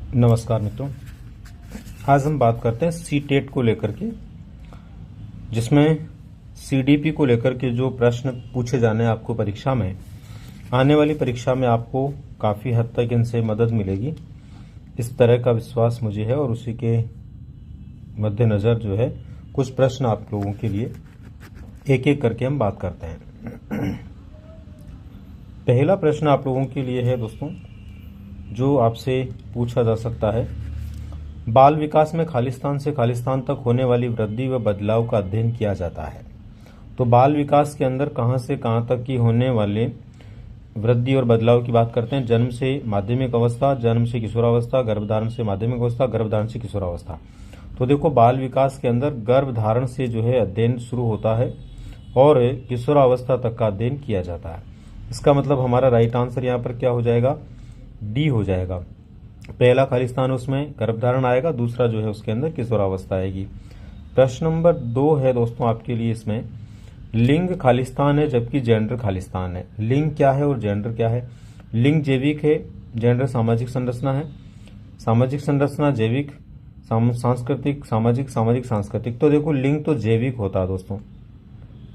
नमस्कार मित्रों, आज हम बात करते हैं सीटेट को लेकर के, जिसमें सीडीपी को लेकर के जो प्रश्न पूछे जाने हैं आपको परीक्षा में, आने वाली परीक्षा में आपको काफ़ी हद तक इनसे मदद मिलेगी, इस तरह का विश्वास मुझे है। और उसी के मद्देनज़र जो है कुछ प्रश्न आप लोगों के लिए एक एक करके हम बात करते हैं। पहला प्रश्न आप लोगों के लिए है दोस्तों, जो आपसे पूछा जा सकता है, बाल विकास में खालिस्तान से खालिस्तान तक होने वाली वृद्धि व बदलाव का अध्ययन किया जाता है। तो बाल विकास के अंदर कहाँ से कहाँ तक की होने वाले वृद्धि और बदलाव की बात करते हैं। जन्म से माध्यमिक अवस्था, जन्म से किशोरावस्था, गर्भधारण से माध्यमिक अवस्था, गर्भधारण से किशोरावस्था। तो देखो, बाल विकास के अंदर गर्भधारण से जो है अध्ययन शुरू होता है और किशोरावस्था तक का अध्ययन किया जाता है। इसका मतलब हमारा राइट आंसर यहाँ पर क्या हो जाएगा, डी हो जाएगा। पहला खालिस्तान उसमें गर्भधारण आएगा, दूसरा जो है उसके अंदर किशोरावस्था आएगी। प्रश्न नंबर 2 है दोस्तों आपके लिए, इसमें लिंग खालिस्तान है जबकि जेंडर खालिस्तान है। लिंग क्या है और जेंडर क्या है? लिंग जैविक है, जेंडर सामाजिक संरचना है। सामाजिक संरचना जैविक, सांस्कृतिक, सामाजिक, सामाजिक सांस्कृतिक। तो देखो, लिंग तो जैविक होता है दोस्तों,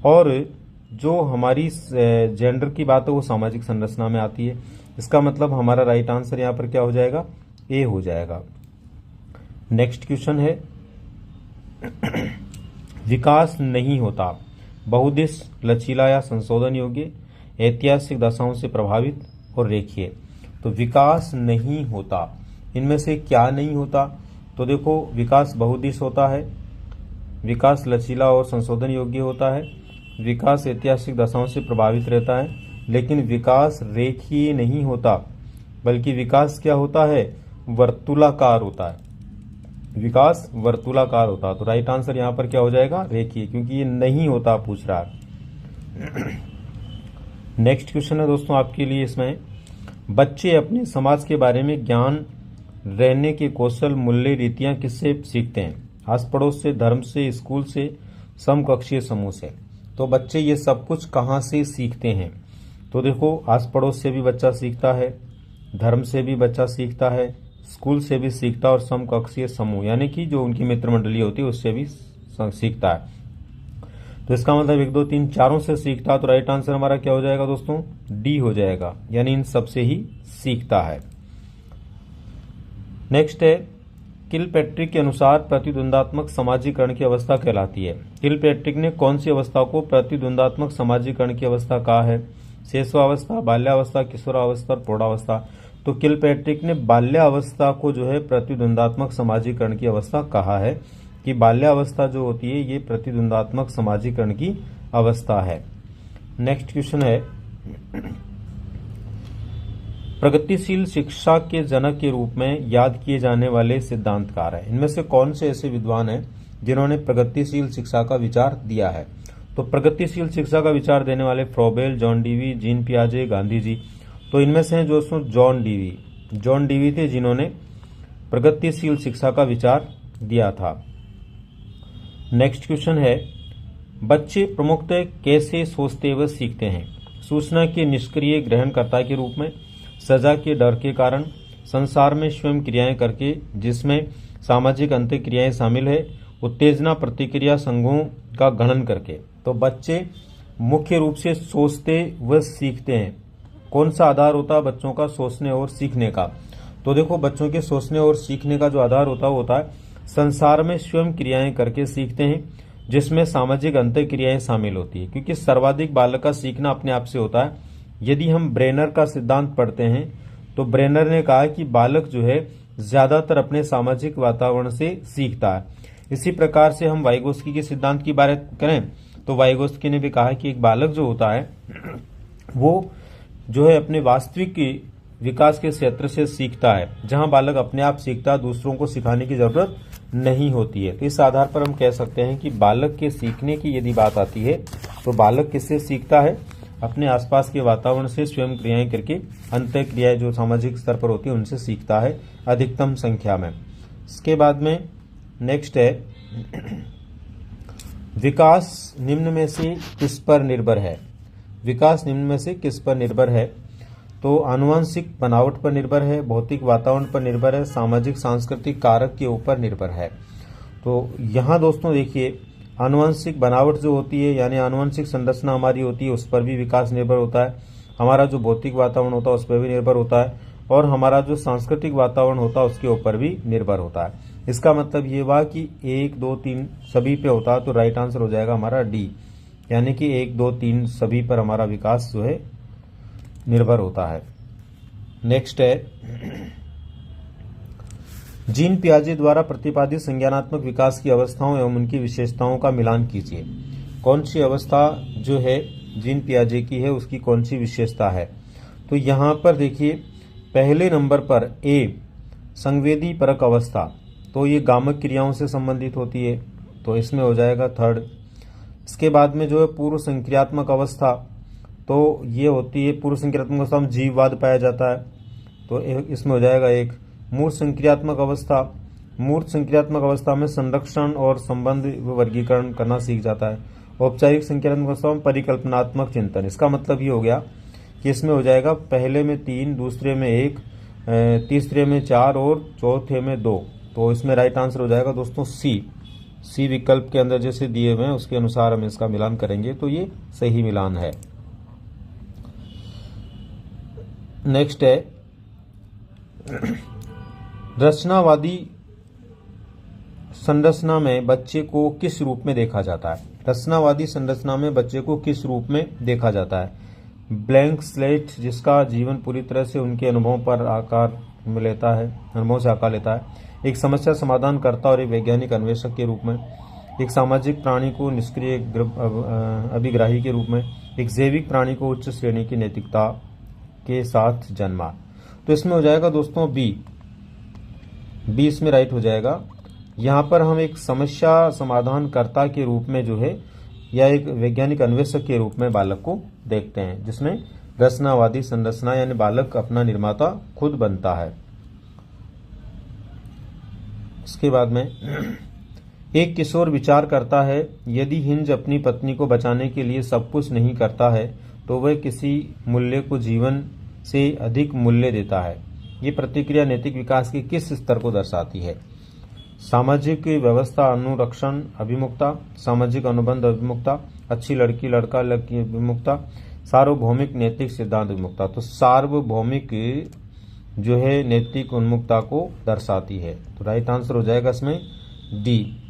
और जो हमारी जेंडर की बात है वो सामाजिक संरचना में आती है। इसका मतलब हमारा राइट आंसर यहाँ पर क्या हो जाएगा, ए हो जाएगा। नेक्स्ट क्वेश्चन है, विकास नहीं होता, बहुदिश, लचीला या संशोधन योग्य, ऐतिहासिक दशाओं से प्रभावित और रेखीय। तो विकास नहीं होता, इनमें से क्या नहीं होता? तो देखो, विकास बहुदिश होता है, विकास लचीला और संशोधन योग्य होता है, विकास ऐतिहासिक दशाओं से प्रभावित रहता है, लेकिन विकास रेखीय नहीं होता, बल्कि विकास क्या होता है, वर्तुलाकार होता है। विकास वर्तुलाकार होता है। तो राइट आंसर यहां पर क्या हो जाएगा, रेखीय, क्योंकि ये नहीं होता पूछ रहा है। नेक्स्ट क्वेश्चन है दोस्तों आपके लिए, इसमें बच्चे अपने समाज के बारे में ज्ञान, रहने के कौशल, मूल्य, रीतियां किससे सीखते हैं? आस पड़ोस से, धर्म से, स्कूल से, समकक्षीय समूह से। तो बच्चे ये सब कुछ कहाँ से सीखते हैं? तो देखो, आस पड़ोस से भी बच्चा सीखता है, धर्म से भी बच्चा सीखता है, स्कूल से भी सीखता है, और समकक्षीय समूह यानी कि जो उनकी मित्र मंडली होती है उससे भी सीखता है। तो इसका मतलब 1, 2, 3, चारों से सीखता है। तो राइट आंसर हमारा क्या हो जाएगा दोस्तों, डी हो जाएगा, यानी इन सबसे ही सीखता है। नेक्स्ट है, किलपैट्रिक के अनुसार प्रतिद्वंदात्मक सामाजिकरण की अवस्था कहलाती है। किलपैट्रिक ने कौन सी अवस्था को प्रतिद्वंदात्मक सामाजिकरण की अवस्था कहा है? शैशवावस्था, बाल्यावस्था, किशोरावस्था और प्रौढ़ावस्था। तो किलपैट्रिक ने बाल्यावस्था को जो है प्रतिद्वंदात्मक सामाजिकरण की अवस्था कहा है, कि बाल्यावस्था जो होती है ये प्रतिद्वंदात्मक सामाजिकरण की अवस्था है। नेक्स्ट क्वेश्चन है, प्रगतिशील शिक्षा के जनक के रूप में याद किए जाने वाले सिद्धांतकार हैं। इनमें से कौन से ऐसे विद्वान हैं जिन्होंने प्रगतिशील शिक्षा का विचार दिया है? तो प्रगतिशील शिक्षा का विचार देने वाले फ्रोबेल, जॉन डीवी, जीन पियाजे, गांधी जी। तो इनमें से हैं दोस्तों जॉन डीवी थे जिन्होंने प्रगतिशील शिक्षा का विचार दिया था। नेक्स्ट क्वेश्चन है, बच्चे प्रमुखतः कैसे सोचते व सीखते हैं? सूचना के निष्क्रिय ग्रहणकर्ता के रूप में, सजा के डर के कारण, संसार में स्वयं क्रियाएं करके जिसमें सामाजिक अंतःक्रियाएं शामिल है, उत्तेजना प्रतिक्रिया संघों का गणन करके। तो बच्चे मुख्य रूप से सोचते व सीखते हैं। कौन सा आधार होता है बच्चों का सोचने और सीखने का? तो देखो, बच्चों के सोचने और सीखने का जो आधार होता है संसार में स्वयं क्रियाएं करके सीखते हैं, जिसमें सामाजिक अंतःक्रियाएं शामिल होती है, क्योंकि सर्वाधिक बालक का सीखना अपने आप से होता है। यदि हम ब्रेनर का सिद्धांत पढ़ते हैं तो ब्रेनर ने कहा कि बालक जो है ज्यादातर अपने सामाजिक वातावरण से सीखता है। इसी प्रकार से हम वाइगोस्की के सिद्धांत की बात करें तो वाइगोस्की ने भी कहा कि एक बालक जो होता है वो जो है अपने वास्तविक विकास के क्षेत्र से सीखता है। जहां बालक अपने आप सीखता है, दूसरों को सिखाने की जरूरत नहीं होती है। तो इस आधार पर हम कह सकते हैं कि बालक के सीखने की यदि बात आती है तो बालक किससे सीखता है? अपने आसपास के वातावरण से स्वयं क्रियाएं करके, अंतः क्रियाएं जो सामाजिक स्तर पर होती है उनसे सीखता है अधिकतम संख्या में। इसके बाद में नेक्स्ट है, विकास निम्न में से किस पर निर्भर है? विकास निम्न में से किस पर निर्भर है? तो आनुवंशिक बनावट पर निर्भर है, भौतिक वातावरण पर निर्भर है, सामाजिक सांस्कृतिक कारक के ऊपर निर्भर है। तो यहाँ दोस्तों देखिए, आनुवंशिक बनावट जो होती है यानी आनुवंशिक संरचना हमारी होती है, उस पर भी विकास निर्भर होता है। हमारा जो भौतिक वातावरण होता है उस पर भी निर्भर होता है, और हमारा जो सांस्कृतिक वातावरण होता है उसके ऊपर भी निर्भर होता है। इसका मतलब ये हुआ कि 1, 2, 3 सभी पे होता है, तो राइट आंसर हो जाएगा हमारा डी, यानी कि 1, 2, 3 सभी पर हमारा विकास जो है निर्भर होता है। नेक्स्ट है, जीन पियाजे द्वारा प्रतिपादित संज्ञानात्मक विकास की अवस्थाओं एवं उनकी विशेषताओं का मिलान कीजिए। कौन सी अवस्था जो है जीन पियाजे की है, उसकी कौन सी विशेषता है? तो यहाँ पर देखिए, पहले नंबर पर ए संवेदी परक अवस्था, तो ये गामक क्रियाओं से संबंधित होती है, तो इसमें हो जाएगा थर्ड। इसके बाद में जो है पूर्व संक्रियात्मक अवस्था, तो ये होती है पूर्व संक्रियात्मक अवस्था में जीववाद पाया जाता है, तो इसमें हो जाएगा एक। मूर्त संक्रियात्मक अवस्था, मूर्त संक्रियात्मक अवस्था में संरक्षण और संबंध वर्गीकरण करना सीख जाता है। औपचारिक संक्रियात्मक अवस्था में परिकल्पनात्मक चिंतन, इसका मतलब ये हो गया कि इसमें हो जाएगा पहले में 3, दूसरे में 1, तीसरे में 4 और चौथे में 2, तो इसमें राइट आंसर हो जाएगा दोस्तों सी विकल्प के अंदर जैसे दिए हुए हैं उसके अनुसार हम इसका मिलान करेंगे तो ये सही मिलान है। नेक्स्ट है, रचनावादी संरचना में बच्चे को किस रूप में देखा जाता है? रचनावादी संरचना में बच्चे को किस रूप में देखा जाता है? ब्लैंक स्लेट, जिसका जीवन पूरी तरह से उनके अनुभवों पर आकार लेता है, अनुभवों से आकार लेता है। एक समस्या समाधान करता और एक वैज्ञानिक अन्वेषक के रूप में। एक सामाजिक प्राणी को निष्क्रिय अभिग्राही के रूप में। एक जैविक प्राणी को उच्च श्रेणी की नैतिकता के साथ जन्मा। तो इसमें हो जाएगा दोस्तों बी इसमें राइट हो जाएगा। यहाँ पर हम एक समस्या समाधानकर्ता के रूप में जो है या एक वैज्ञानिक अन्वेषक के रूप में बालक को देखते हैं, जिसमें रचनावादी संरचना यानी बालक अपना निर्माता खुद बनता है। इसके बाद में एक किशोर विचार करता है, यदि हिंज अपनी पत्नी को बचाने के लिए सब कुछ नहीं करता है तो वह किसी मूल्य को जीवन से अधिक मूल्य देता है। ये प्रतिक्रिया नैतिक विकास के किस स्तर को दर्शाती है? सामाजिक व्यवस्था अनुरक्षण अभिमुखता, सामाजिक अनुबंध अभिमुखता, अच्छी लड़की लड़का लड़की अभिमुखता, सार्वभौमिक नैतिक सिद्धांत अभिमुखता। तो सार्वभौमिक जो है नैतिक उन्मुखता को दर्शाती है, तो राइट आंसर हो जाएगा इसमें डी।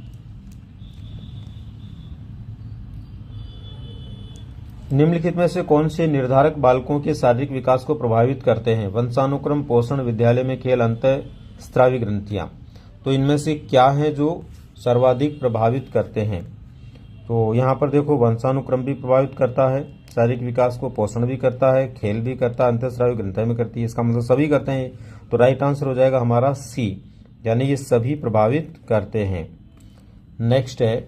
निम्नलिखित में से कौन से निर्धारक बालकों के शारीरिक विकास को प्रभावित करते हैं? वंशानुक्रम, पोषण, विद्यालय में खेल, अंतःस्रावी ग्रंथियां। तो इनमें से क्या है जो सर्वाधिक प्रभावित करते हैं? तो यहाँ पर देखो, वंशानुक्रम भी प्रभावित करता है शारीरिक विकास को, पोषण भी करता है, खेल भी करता है, अंतःस्रावी ग्रंथियां भी करती है, इसका मतलब सभी करते हैं। तो राइट आंसर हो जाएगा हमारा सी, यानी ये सभी प्रभावित करते हैं। नेक्स्ट है,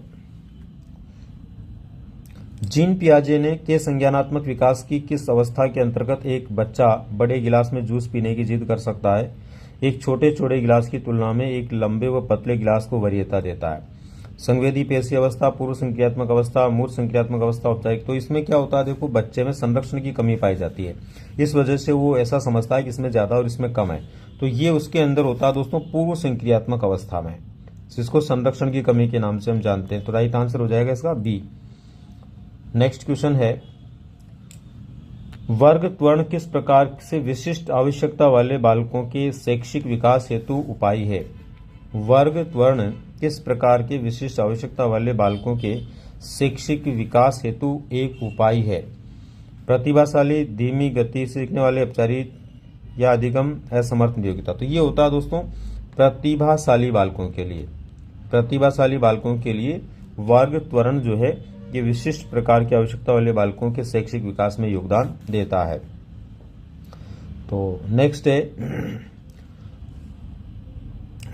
जीन पियाजे ने के संज्ञानात्मक विकास की किस अवस्था के अंतर्गत एक बच्चा बड़े गिलास में जूस पीने की जिद कर सकता है? एक छोटे छोटे गिलास की तुलना में एक लंबे व पतले गिलास को वरीयता देता है। संवेदी पेशी अवस्था, पूर्व संक्रियात्मक अवस्था, मूर्त संक्रियात्मक अवस्था, औपचारिक। तो इसमें क्या होता है, देखो बच्चे में संरक्षण की कमी पाई जाती है, इस वजह से वो ऐसा समझता है कि इसमें ज्यादा और इसमें कम है, तो ये उसके अंदर होता है दोस्तों पूर्व संक्रियात्मक अवस्था में, जिसको संरक्षण की कमी के नाम से हम जानते हैं। तो राइट आंसर हो जाएगा इसका बी। नेक्स्ट क्वेश्चन है, वर्ग त्वरण किस प्रकार से विशिष्ट आवश्यकता वाले बालकों के शैक्षिक विकास हेतु उपाय है? वर्ग त्वरण किस प्रकार के विशिष्ट आवश्यकता वाले बालकों के शैक्षिक विकास हेतु एक उपाय है? प्रतिभाशाली, धीमी गति से सीखने वाले, औपचारिक या अधिगम, असमर्थ योग्यता। तो ये होता है दोस्तों प्रतिभाशाली बालकों के लिए। प्रतिभाशाली बालकों के लिए वर्ग त्वरण जो है ये विशिष्ट प्रकार की आवश्यकता वाले बालकों के शैक्षिक विकास में योगदान देता है। तो नेक्स्ट है,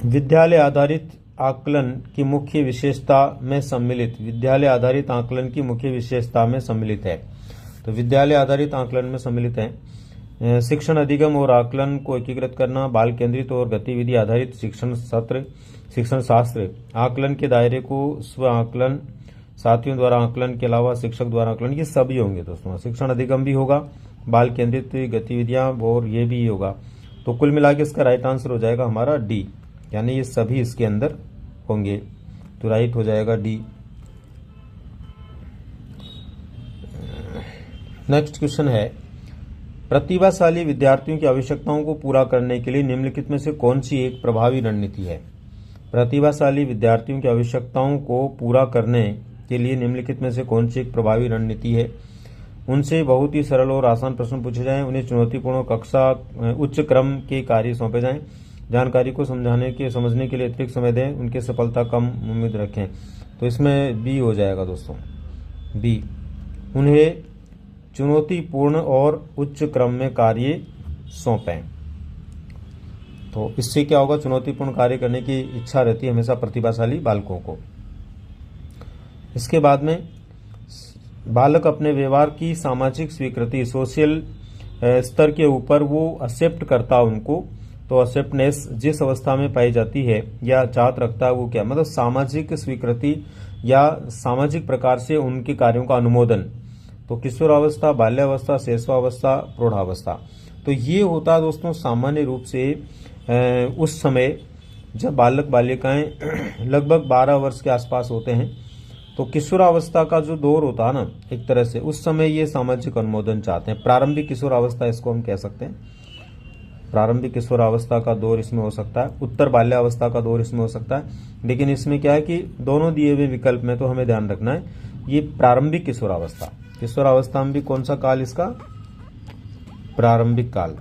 विद्यालय आधारित आकलन की मुख्य विशेषता में सम्मिलित। विद्यालय आधारित आकलन की मुख्य विशेषता में सम्मिलित है। तो विद्यालय आधारित आकलन में सम्मिलित है शिक्षण, अधिगम और आकलन को एकीकृत करना, बाल केंद्रित और गतिविधि आधारित शिक्षण सत्र, शिक्षण शास्त्र, आकलन के दायरे को स्व आकलन, साथियों द्वारा आकलन के अलावा शिक्षक द्वारा आकलन, ये सभी होंगे दोस्तों। शिक्षण अधिगम भी होगा, बाल केंद्रित गतिविधियां, और ये भी होगा। तो कुल मिला के इसका राइट आंसर हो जाएगा हमारा डी, यानी ये सभी इसके अंदर होंगे। तो राइट हो जाएगा डी। नेक्स्ट क्वेश्चन है, प्रतिभाशाली विद्यार्थियों की आवश्यकताओं को पूरा करने के लिए निम्नलिखित में से कौन सी एक प्रभावी रणनीति है? प्रतिभाशाली विद्यार्थियों की आवश्यकताओं को पूरा करने के लिए निम्नलिखित में से कौन सी एक प्रभावी रणनीति है? उनसे बहुत ही सरल और आसान प्रश्न पूछे जाएं, उन्हें चुनौतीपूर्ण कक्षा उच्च क्रम के कार्य सौंपे जाएं, जानकारी को समझने के लिए अतिरिक्त समय दें, उनकी सफलता कम उम्मीद रखें। तो इसमें बी हो जाएगा दोस्तों, बी। उन्हें चुनौतीपूर्ण और उच्च क्रम में कार्य सौंपें। तो इससे क्या होगा, चुनौतीपूर्ण कार्य करने की इच्छा रहती है हमेशा प्रतिभाशाली बालकों को। इसके बाद में बालक अपने व्यवहार की सामाजिक स्वीकृति, सोशल स्तर के ऊपर वो एक्सेप्ट करता है उनको। तो एक्सेप्टनेस जिस अवस्था में पाई जाती है या चाहत रखता है वो क्या, मतलब सामाजिक स्वीकृति या सामाजिक प्रकार से उनके कार्यों का अनुमोदन। तो किशोरावस्था, बाल्यावस्था, शैशवावस्था, प्रौढ़ावस्था। तो ये होता है दोस्तों सामान्य रूप से उस समय जब बालक बालिकाएं लगभग 12 वर्ष के आसपास होते हैं। तो किशोरावस्था का जो दौर होता है ना, एक तरह से उस समय ये सामाजिक अनुमोदन चाहते हैं। प्रारंभिक किशोरावस्था इसको हम कह सकते हैं, प्रारंभिक किशोरावस्था का दौर इसमें हो सकता है, उत्तर बाल्यावस्था का दौर इसमें हो सकता है। लेकिन इसमें क्या है कि दोनों दिए हुए विकल्प में तो हमें ध्यान रखना है ये प्रारंभिक किशोरावस्था। किशोरावस्था में भी कौन सा काल इसका, प्रारंभिक काल।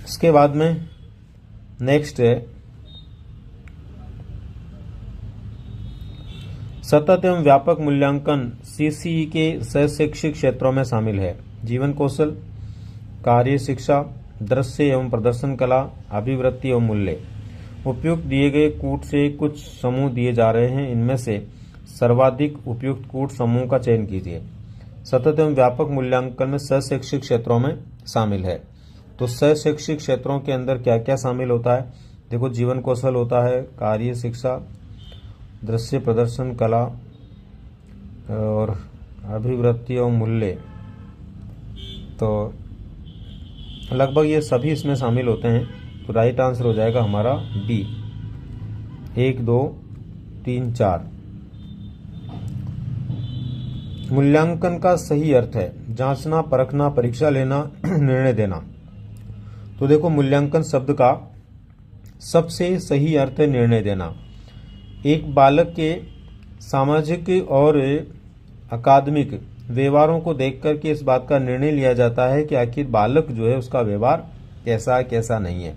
इसके बाद में नेक्स्ट है, सतत एवं व्यापक मूल्यांकन सीसीई के सहशैक्षिक क्षेत्रों में शामिल है। जीवन कौशल, कार्य शिक्षा, दृश्य एवं प्रदर्शन कला, अभिवृत्ति एवं मूल्य। उपयुक्त दिए गए कूट से कुछ समूह दिए जा रहे हैं, इनमें से सर्वाधिक उपयुक्त कूट समूह का चयन कीजिए। सतत एवं व्यापक मूल्यांकन में सहशैक्षिक क्षेत्रों में शामिल है। तो सहशैक्षिक क्षेत्रों के अंदर क्या क्या शामिल होता है? देखो, जीवन कौशल होता है, कार्य शिक्षा, दृश्य प्रदर्शन कला और अभिवृत्ति और मूल्य। तो लगभग ये सभी इसमें शामिल होते हैं। तो राइट आंसर हो जाएगा हमारा डी, 1, 2, 3, 4। मूल्यांकन का सही अर्थ है जांचना, परखना, परीक्षा लेना, निर्णय देना। तो देखो, मूल्यांकन शब्द का सबसे सही अर्थ है निर्णय देना। एक बालक के सामाजिक और अकादमिक व्यवहारों को देखकर के इस बात का निर्णय लिया जाता है कि आखिर बालक जो है उसका व्यवहार कैसा है, कैसा नहीं है।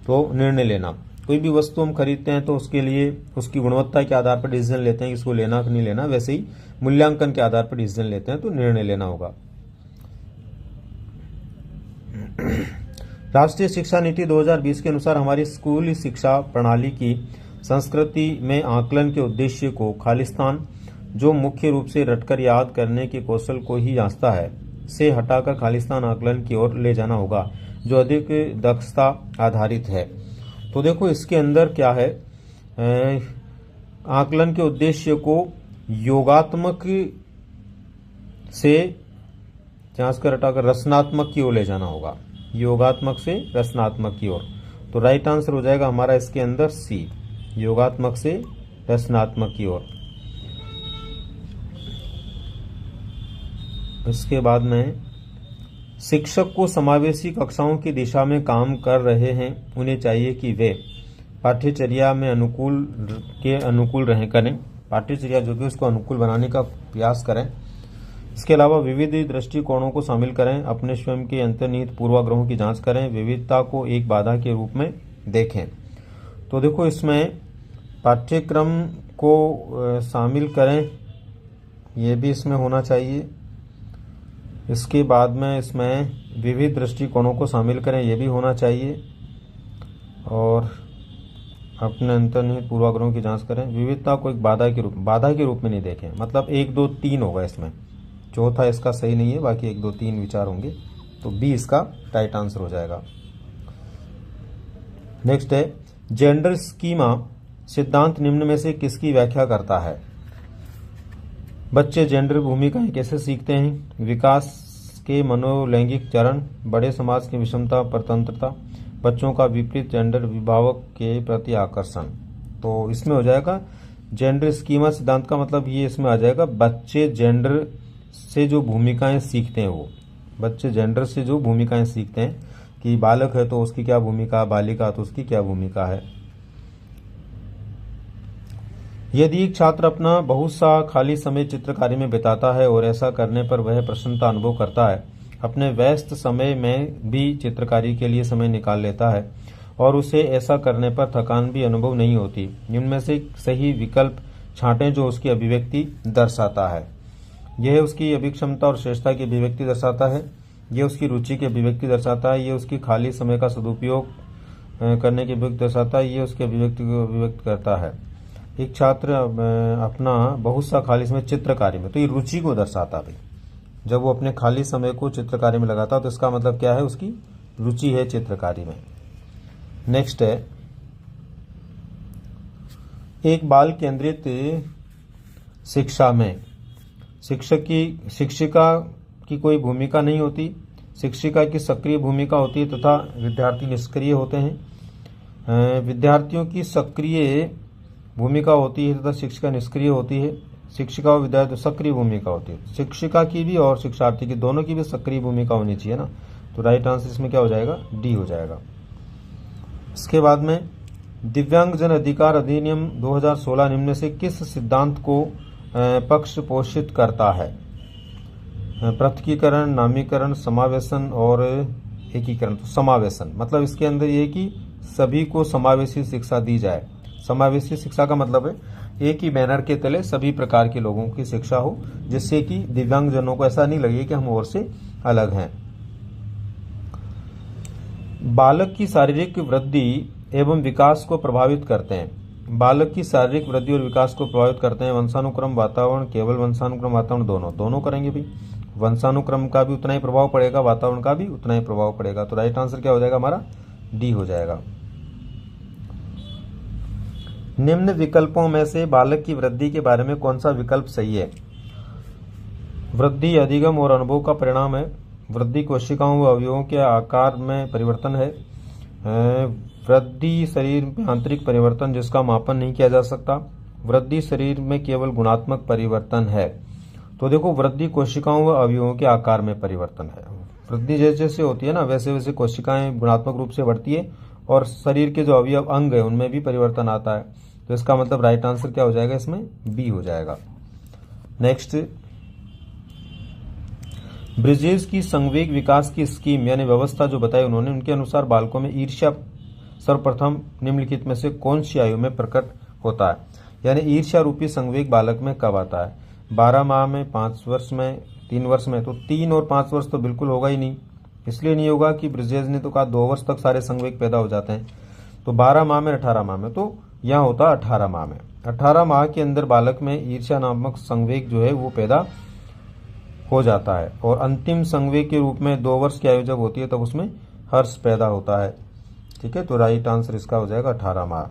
तो निर्णय लेना, कोई भी वस्तु हम खरीदते हैं तो उसके लिए उसकी गुणवत्ता के आधार पर डिसीजन लेते हैं कि इसको लेना कि नहीं लेना। वैसे ही मूल्यांकन के आधार पर डिसीजन लेते हैं, तो निर्णय लेना होगा। राष्ट्रीय शिक्षा नीति 2020 के अनुसार हमारी स्कूली शिक्षा प्रणाली की संस्कृति में आकलन के उद्देश्य को खालिस्तान, जो मुख्य रूप से रटकर याद करने के कौशल को ही जांचता है, से हटाकर खालिस्तान आकलन की ओर ले जाना होगा, जो अधिक दक्षता आधारित है। तो देखो, इसके अंदर क्या है, आकलन के उद्देश्य को योगात्मक से जांच कर हटाकर रचनात्मक की ओर ले जाना होगा, योगात्मक से रचनात्मक की ओर। तो राइट आंसर हो जाएगा हमारा इसके अंदर सी, योगात्मक से रचनात्मक की ओर। इसके बाद में शिक्षक को समावेशी कक्षाओं की दिशा में काम कर रहे हैं, उन्हें चाहिए कि वे पाठ्यचर्या में अनुकूल रहें करें, पाठ्यचर्या जो भी उसको अनुकूल बनाने का प्रयास करें। इसके अलावा विविध दृष्टिकोणों को शामिल करें, अपने स्वयं के अंतर्निहित पूर्वाग्रहों की जांच करें, विविधता को एक बाधा के रूप में देखें। तो देखो, इसमें पाठ्यक्रम को शामिल करें, ये भी इसमें होना चाहिए। इसके बाद में इसमें विविध दृष्टिकोणों को शामिल करें, ये भी होना चाहिए। और अपने अंतर्निहित पूर्वाग्रहों की जांच करें, विविधता को एक बाधा के रूप में नहीं देखें। मतलब 1, 2, 3 होगा इसमें, चौथा इसका सही नहीं है, बाकी 1, 2, 3 विचार होंगे। तो बी इसका राइट आंसर हो जाएगा। नेक्स्ट है, जेंडर स्कीमा सिद्धांत निम्न में से किसकी व्याख्या करता है? बच्चे जेंडर भूमिकाएं कैसे सीखते हैं? विकास के मनोलैंगिक चरण, बड़े समाज की विषमता, परतंत्रता, बच्चों का विपरीत जेंडर विभावक के प्रति आकर्षण। तो इसमें हो जाएगा जेंडर स्कीमा सिद्धांत का मतलब ये इसमें आ जाएगा बच्चे जेंडर से जो भूमिकाएं सीखते हैं, वो बच्चे जेंडर से जो भूमिकाएं सीखते हैं कि बालक है तो उसकी क्या भूमिका, बालिका तो उसकी क्या भूमिका है। यदि एक छात्र अपना बहुत सा खाली समय चित्रकारी में बिताता है और ऐसा करने पर वह प्रसन्नता अनुभव करता है, अपने व्यस्त समय में भी चित्रकारी के लिए समय निकाल लेता है और उसे ऐसा करने पर थकान भी अनुभव नहीं होती, इनमें से सही विकल्प छांटें जो उसकी अभिव्यक्ति दर्शाता है। यह उसकी अभिक्षमता और श्रेष्ठता की अभिव्यक्ति दर्शाता है, यह उसकी रुचि की अभिव्यक्ति दर्शाता है, यह उसकी खाली समय का सदुपयोग करने की अभिव्यक्ति दर्शाता है, यह उसकी अभिव्यक्ति को अभिव्यक्त करता है। एक छात्र अपना बहुत सा खाली समय चित्रकारी में, तो ये रुचि को दर्शाता है। जब वो अपने खाली समय को चित्रकारी में लगाता है तो इसका मतलब क्या है, उसकी रुचि है चित्रकारी में। नेक्स्ट है, एक बाल केंद्रित शिक्षा में शिक्षिका की कोई भूमिका नहीं होती, शिक्षिका की सक्रिय भूमिका होती है तथा विद्यार्थी निष्क्रिय होते हैं। विद्यार्थियों की सक्रिय भूमिका होती है तथा शिक्षिका निष्क्रिय होती है। शिक्षिका और विद्यार्थी सक्रिय भूमिका होती है, शिक्षिका की भी और शिक्षार्थी की दोनों की भी सक्रिय भूमिका होनी चाहिए ना। तो राइट आंसर इसमें क्या हो जाएगा, डी हो जाएगा। इसके बाद में दिव्यांगजन अधिकार अधिनियम 2016 निम्न में से किस सिद्धांत को पक्ष पोषित करता है? पृथकीकरण, नामीकरण, समावेशन और एकीकरण। तो समावेशन मतलब इसके अंदर ये कि सभी को समावेशी शिक्षा दी जाए। समावेशी शिक्षा का मतलब है एक ही बैनर के तले सभी प्रकार के लोगों की शिक्षा हो, जिससे कि दिव्यांगजनों को ऐसा नहीं लगे कि हम और से अलग हैं। बालक की शारीरिक वृद्धि एवं विकास को प्रभावित करते हैं। बालक की शारीरिक वृद्धि और विकास को प्रभावित करते हैं वंशानुक्रम, वातावरण, केवल वंशानुक्रम, वातावरण, दोनों करेंगे भी। वंशानुक्रम का भी उतना ही प्रभाव पड़ेगा, वातावरण का भी उतना ही प्रभाव पड़ेगा। तो राइट आंसर क्या हो जाएगा हमारा, डी हो जाएगा। निम्न विकल्पों में से बालक की वृद्धि के बारे में कौन सा विकल्प सही है? वृद्धि अधिगम और अनुभव का परिणाम है। वृद्धि कोशिकाओं व अवयवों के आकार में परिवर्तन है। वृद्धि शरीर में आंतरिक परिवर्तन जिसका मापन नहीं किया जा सकता। वृद्धि शरीर में केवल गुणात्मक परिवर्तन है। तो देखो, वृद्धि कोशिकाओं व अवयवों के आकार में परिवर्तन है। वृद्धि जैसे जैसे होती है ना, वैसे वैसे कोशिकाएं गुणात्मक रूप से बढ़ती है और शरीर के जो अवयव अंग है उनमें भी परिवर्तन आता है। तो इसका मतलब राइट आंसर क्या हो जाएगा, इसमें बी हो जाएगा। नेक्स्ट, ब्रिजेस की संवेग विकास की स्कीम यानी व्यवस्था जो बताई उन्होंने, उनके अनुसार बालकों में ईर्ष्या सर्वप्रथम निम्नलिखित में से कौन सी आयु में प्रकट होता है? यानी ईर्ष्या रूपी संवेग बालक में कब आता है? 12 माह में, 5 वर्ष में, 3 वर्ष में। तो 3 और 5 वर्ष तो बिल्कुल होगा ही नहीं। इसलिए नहीं होगा कि ब्रिजेस ने तो कहा 2 वर्ष तक सारे संवेग पैदा हो जाते हैं। तो 12 माह में, 18 माह में, तो यहाँ होता 18 माह में। 18 माह के अंदर बालक में ईर्ष्या नामक संवेग जो है वो पैदा हो जाता है और अंतिम संवेग के रूप में 2 वर्ष की आयु जब होती है तब उसमें हर्ष पैदा होता है। ठीक है, तो राइट आंसर इसका हो जाएगा 18 माह।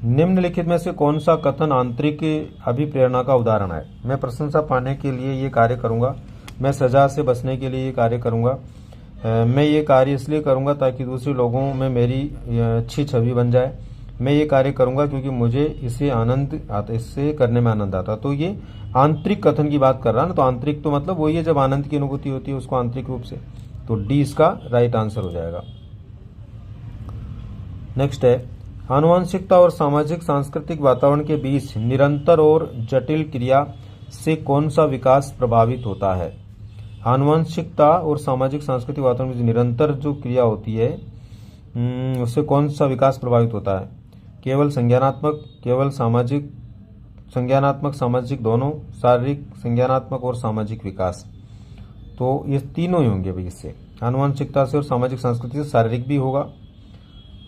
निम्नलिखित में से कौन सा कथन आंतरिक अभिप्रेरणा का उदाहरण है? मैं प्रशंसा पाने के लिए ये कार्य करूंगा, मैं सजा से बचने के लिए ये कार्य करूंगा, मैं ये कार्य इसलिए करूंगा ताकि दूसरे लोगों में मेरी अच्छी छवि बन जाए, मैं ये कार्य करूंगा क्योंकि मुझे इससे आनंद आता, इससे करने में आनंद आता। तो ये आंतरिक कथन की बात कर रहा है ना। तो आंतरिक तो मतलब वही है जब आनंद की अनुभूति होती है उसको आंतरिक रूप से। तो डी इसका राइट आंसर हो जाएगा। नेक्स्ट है, आनुवंशिकता और सामाजिक सांस्कृतिक वातावरण के बीच निरंतर और जटिल क्रिया से कौन सा विकास प्रभावित होता है? आनुवंशिकता और सामाजिक सांस्कृतिक वातावरण में निरंतर जो क्रिया होती है उससे कौन सा विकास प्रभावित होता है? केवल संज्ञानात्मक, केवल सामाजिक, संज्ञानात्मक सामाजिक दोनों, शारीरिक, संज्ञानात्मक और सामाजिक विकास। तो ये तीनों ही होंगे भाई। इससे आनुवंशिकता से और सामाजिक सांस्कृतिक से शारीरिक भी होगा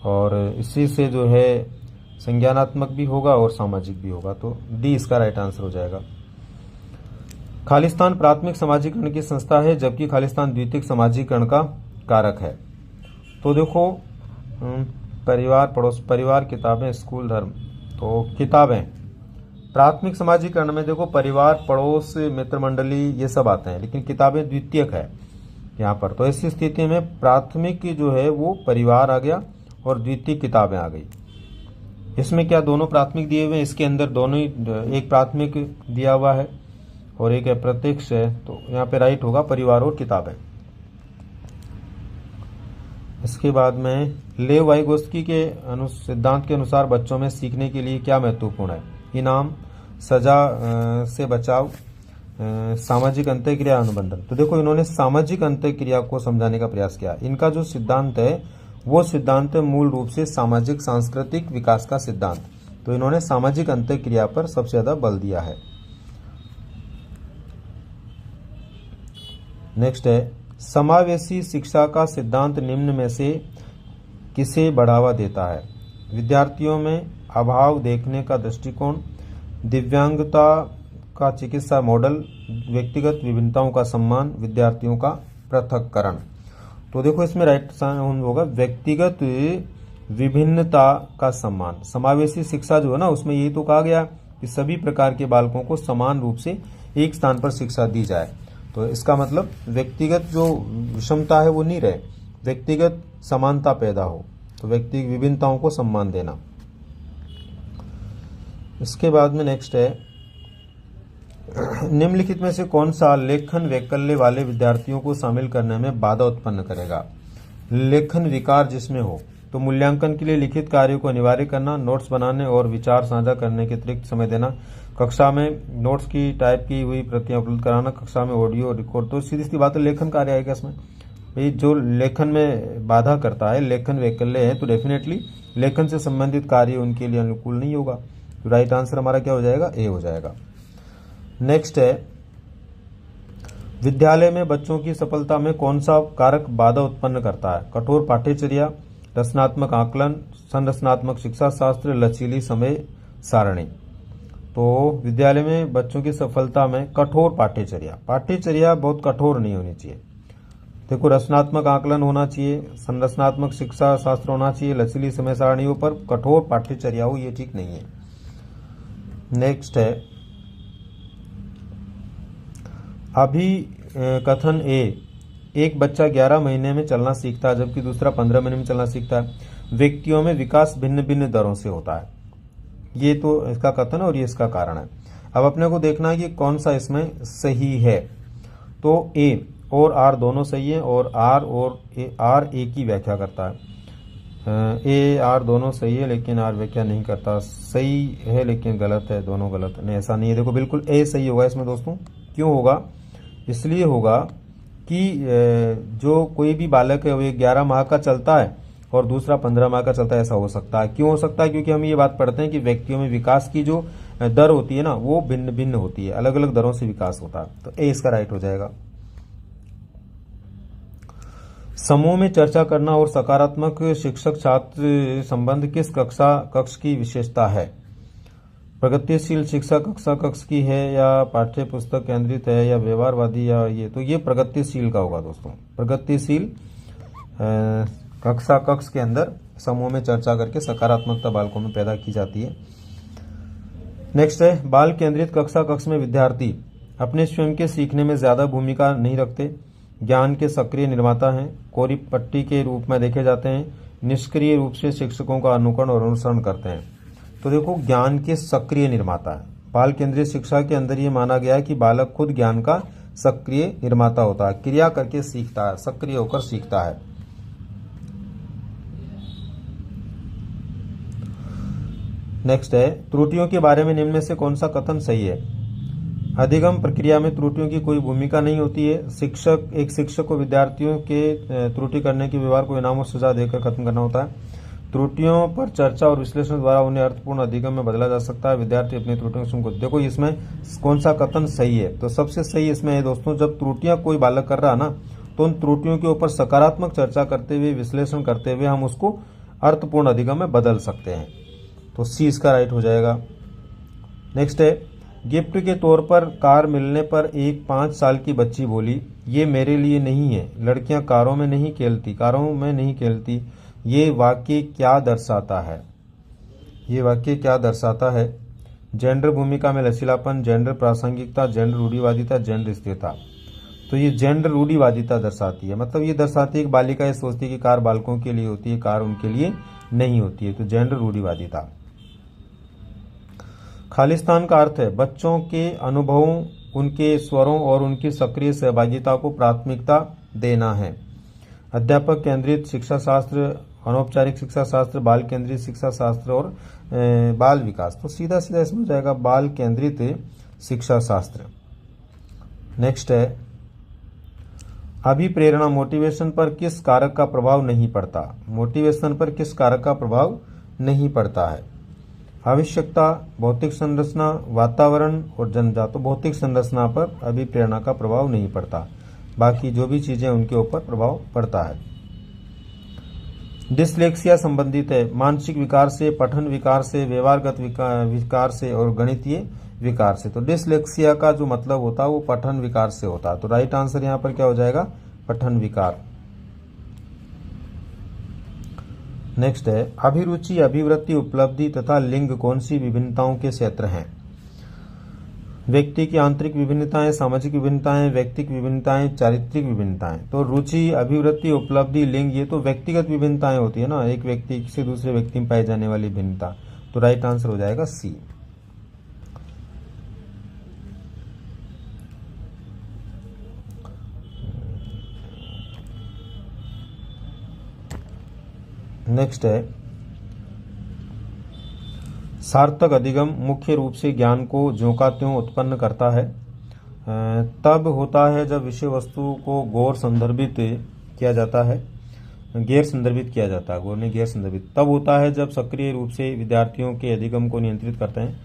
और इसी से जो है संज्ञानात्मक भी होगा और सामाजिक भी होगा। तो डी इसका राइट आंसर हो जाएगा। खालिस्तान प्राथमिक समाजीकरण की संस्था है जबकि खालिस्तान द्वितीयक समाजीकरण का कारक है। तो देखो, परिवार, पड़ोस, परिवार, किताबें, स्कूल, धर्म। तो किताबें, प्राथमिक समाजीकरण में देखो परिवार, पड़ोस, मित्र मंडली ये सब आते हैं, लेकिन किताबें द्वितीयक है यहाँ पर। तो ऐसी स्थिति में प्राथमिक जो है वो परिवार आ गया और द्वितीय किताबें आ गई। इसमें क्या दोनों प्राथमिक दिए हुए हैं, इसके अंदर दोनों ही, एक प्राथमिक दिया हुआ है और एक अप्रत्यक्ष है, तो यहाँ पे राइट होगा परिवार और किताबें। इसके बाद में लेव वाइगोस्की के सिद्धांत के अनुसार बच्चों में सीखने के लिए क्या महत्वपूर्ण है? इनाम, सजा से बचाव, सामाजिक अंतःक्रिया, अनुबंधन। तो देखो इन्होंने सामाजिक अंतःक्रिया को समझाने का प्रयास किया। इनका जो सिद्धांत है वो सिद्धांत है मूल रूप से सामाजिक सांस्कृतिक विकास का सिद्धांत। तो इन्होंने सामाजिक अंतःक्रिया पर सबसे ज्यादा बल दिया है। नेक्स्ट है समावेशी शिक्षा का सिद्धांत निम्न में से किसे बढ़ावा देता है? विद्यार्थियों में अभाव देखने का दृष्टिकोण, दिव्यांगता का चिकित्सा मॉडल, व्यक्तिगत विभिन्नताओं का सम्मान, विद्यार्थियों का पृथक्करण। तो देखो इसमें राइट होगा व्यक्तिगत विभिन्नता का सम्मान। समावेशी शिक्षा जो है ना उसमें यही तो कहा गया कि सभी प्रकार के बालकों को समान रूप से एक स्थान पर शिक्षा दी जाए। तो इसका मतलब व्यक्तिगत जो विषमता है वो नहीं रहे, व्यक्तिगत समानता पैदा हो, तो व्यक्तिगत विभिन्नताओं को सम्मान देना। इसके बाद में नेक्स्ट है निम्नलिखित में से कौन सा लेखन वैकल्य वाले विद्यार्थियों को शामिल करने में बाधा उत्पन्न करेगा? लेखन विकार जिसमें हो। तो मूल्यांकन के लिए लिखित कार्यों को अनिवार्य करना, नोट्स बनाने और विचार साझा करने के अतिरिक्त समय देना, कक्षा में नोट्स की टाइप की हुई प्रतियां उपलब्ध कराना, कक्षा में ऑडियो रिकॉर्ड। तो सीधी सी बात है लेखन कार्य आएगा इसमें। भाई जो लेखन में बाधा करता है, लेखन वैकल्य है, तो डेफिनेटली लेखन से संबंधित कार्य उनके लिए अनुकूल नहीं होगा। तो राइट आंसर हमारा क्या हो जाएगा? ए हो जाएगा। नेक्स्ट है विद्यालय में बच्चों की सफलता में कौन सा कारक बाधा उत्पन्न करता है? कठोर पाठ्यचर्या, रचनात्मक आकलन, संरचनात्मक शिक्षा शास्त्र, लचीली समय सारणी। तो विद्यालय में बच्चों की सफलता में कठोर पाठ्यचर्या बहुत कठोर नहीं होनी चाहिए। देखो रचनात्मक आकलन होना चाहिए, संरचनात्मक शिक्षा शास्त्र होना चाहिए, लचीली समय सारणियों पर कठोर पाठ्यचर्या हो, ये ठीक नहीं है। नेक्स्ट है अभिकथन ए, एक बच्चा 11 महीने में चलना सीखता है जबकि दूसरा 15 महीने में चलना सीखता है। व्यक्तियों में विकास भिन्न भिन्न दरों से होता है। ये तो इसका कथन है और ये इसका कारण है। अब अपने को देखना है कि कौन सा इसमें सही है। तो ए और आर दोनों सही है और आर ए की व्याख्या करता है। ए आर दोनों सही है लेकिन आर व्याख्या नहीं करता। सही है लेकिन गलत है, दोनों गलत नहीं, ऐसा नहीं है। देखो बिल्कुल ए सही होगा इसमें दोस्तों। क्यों होगा? इसलिए होगा कि जो कोई भी बालक है वो 11 माह का चलता है और दूसरा 15 माह का चलता है, ऐसा हो सकता है। क्यों हो सकता है? क्योंकि हम ये बात पढ़ते हैं कि व्यक्तियों में विकास की जो दर होती है ना वो भिन्न भिन्न होती है, अलग अलग दरों से विकास होता है। तो ए इसका राइट हो जाएगा। समूह में चर्चा करना और सकारात्मक शिक्षक छात्र संबंध किस कक्ष की विशेषता है? प्रगतिशील शिक्षा कक्षा कक्ष की है या पाठ्य पुस्तक केंद्रित है या व्यवहारवादी या ये? तो ये प्रगतिशील का होगा दोस्तों। प्रगतिशील कक्षा कक्ष के अंदर समूह में चर्चा करके सकारात्मकता बालकों में पैदा की जाती है। नेक्स्ट है बाल केंद्रित कक्षा कक्ष में विद्यार्थी अपने स्वयं के सीखने में ज्यादा भूमिका नहीं रखते, ज्ञान के सक्रिय निर्माता हैं, कोरी पट्टी के रूप में देखे जाते हैं, निष्क्रिय रूप से शिक्षकों का अनुकरण और अनुसरण करते हैं। तो देखो ज्ञान के सक्रिय निर्माता है। बाल केंद्रीय शिक्षा के अंदर ये माना गया है कि बालक खुद ज्ञान का सक्रिय निर्माता होता है, क्रिया करके सीखता है, सक्रिय होकर सीखता है। नेक्स्ट है त्रुटियों के बारे में निम्न में से कौन सा कथन सही है? अधिगम प्रक्रिया में त्रुटियों की कोई भूमिका नहीं होती है। एक शिक्षक को विद्यार्थियों के त्रुटि करने के व्यवहार को इनाम और सजा देकर खत्म करना होता है। त्रुटियों पर चर्चा और विश्लेषण द्वारा उन्हें अर्थपूर्ण अधिगम में बदला जा सकता है। विद्यार्थी अपनी त्रुटियों को देखो इसमें कौन सा कथन सही है? तो सबसे सही इसमें है दोस्तों, जब त्रुटियां कोई बालक कर रहा है ना तो उन त्रुटियों के ऊपर सकारात्मक चर्चा करते हुए, विश्लेषण करते हुए हम उसको अर्थपूर्ण अधिगम में बदल सकते हैं। तो सी इसका राइट हो जाएगा। नेक्स्ट है गिफ्ट के तौर पर कार मिलने पर एक 5 साल की बच्ची बोली, ये मेरे लिए नहीं है, लड़कियां कारों में नहीं खेलती। ये वाक्य क्या दर्शाता है? ये वाक्य क्या दर्शाता है? जेंडर भूमिका में लचीलापन, जेंडर प्रासंगिकता, जेंडर रूढ़िवादिता, जेंडर स्थिरता। तो ये जेंडर रूढ़िवादिता दर्शाती है, मतलब ये दर्शाती है कि बालिका ये सोचती है कि कार बालकों के लिए होती है, कार उनके लिए नहीं होती है, तो जेंडर रूढ़िवादिता। खालिस्तान का अर्थ है बच्चों के अनुभवों, उनके स्वरों और उनकी सक्रिय सहभागिता को प्राथमिकता देना है। अध्यापक केंद्रित शिक्षा शास्त्र, अनौपचारिक शिक्षा शास्त्र, बाल केंद्रित शिक्षा शास्त्र और बाल विकास। तो सीधा सीधा इसमें हो जाएगा बाल केंद्रित शिक्षा शास्त्र। नेक्स्ट है अभिप्रेरणा, मोटिवेशन पर किस कारक का प्रभाव नहीं पड़ता? मोटिवेशन पर किस कारक का प्रभाव नहीं पड़ता है? आवश्यकता, भौतिक संरचना, वातावरण और जनजात। तो भौतिक संरचना पर अभिप्रेरणा का प्रभाव नहीं पड़ता, बाकी जो भी चीजें उनके ऊपर प्रभाव पड़ता है। डिसलेक्सिया संबंधित है मानसिक विकार से, पठन विकार से, व्यवहारगत विकार से और गणितीय विकार से। तो डिसलेक्सिया का जो मतलब होता है वो पठन विकार से होता है, तो राइट आंसर यहां पर क्या हो जाएगा? पठन विकार। नेक्स्ट है अभिरुचि, अभिवृत्ति, उपलब्धि तथा लिंग कौन सी विभिन्नताओं के क्षेत्र हैं? व्यक्ति की आंतरिक विभिन्नताएं, सामाजिक विभिन्नताएं, व्यक्तिक विभिन्नताएं, चारित्रिक विभिन्नताएं। तो रुचि, अभिवृत्ति, उपलब्धि, लिंग ये तो व्यक्तिगत विभिन्नताएं होती है ना, एक व्यक्ति से दूसरे व्यक्ति में पाई जाने वाली भिन्नता। तो राइट आंसर हो जाएगा सी। नेक्स्ट है सार्थक अधिगम मुख्य रूप से ज्ञान को ज्यों का त्यों उत्पन्न करता है, तब होता है जब विषय वस्तु को गौर संदर्भित किया जाता है, गैर संदर्भित किया जाता है, गौर ने गैर संदर्भित। तब होता है जब सक्रिय रूप से विद्यार्थियों के अधिगम को नियंत्रित करते हैं,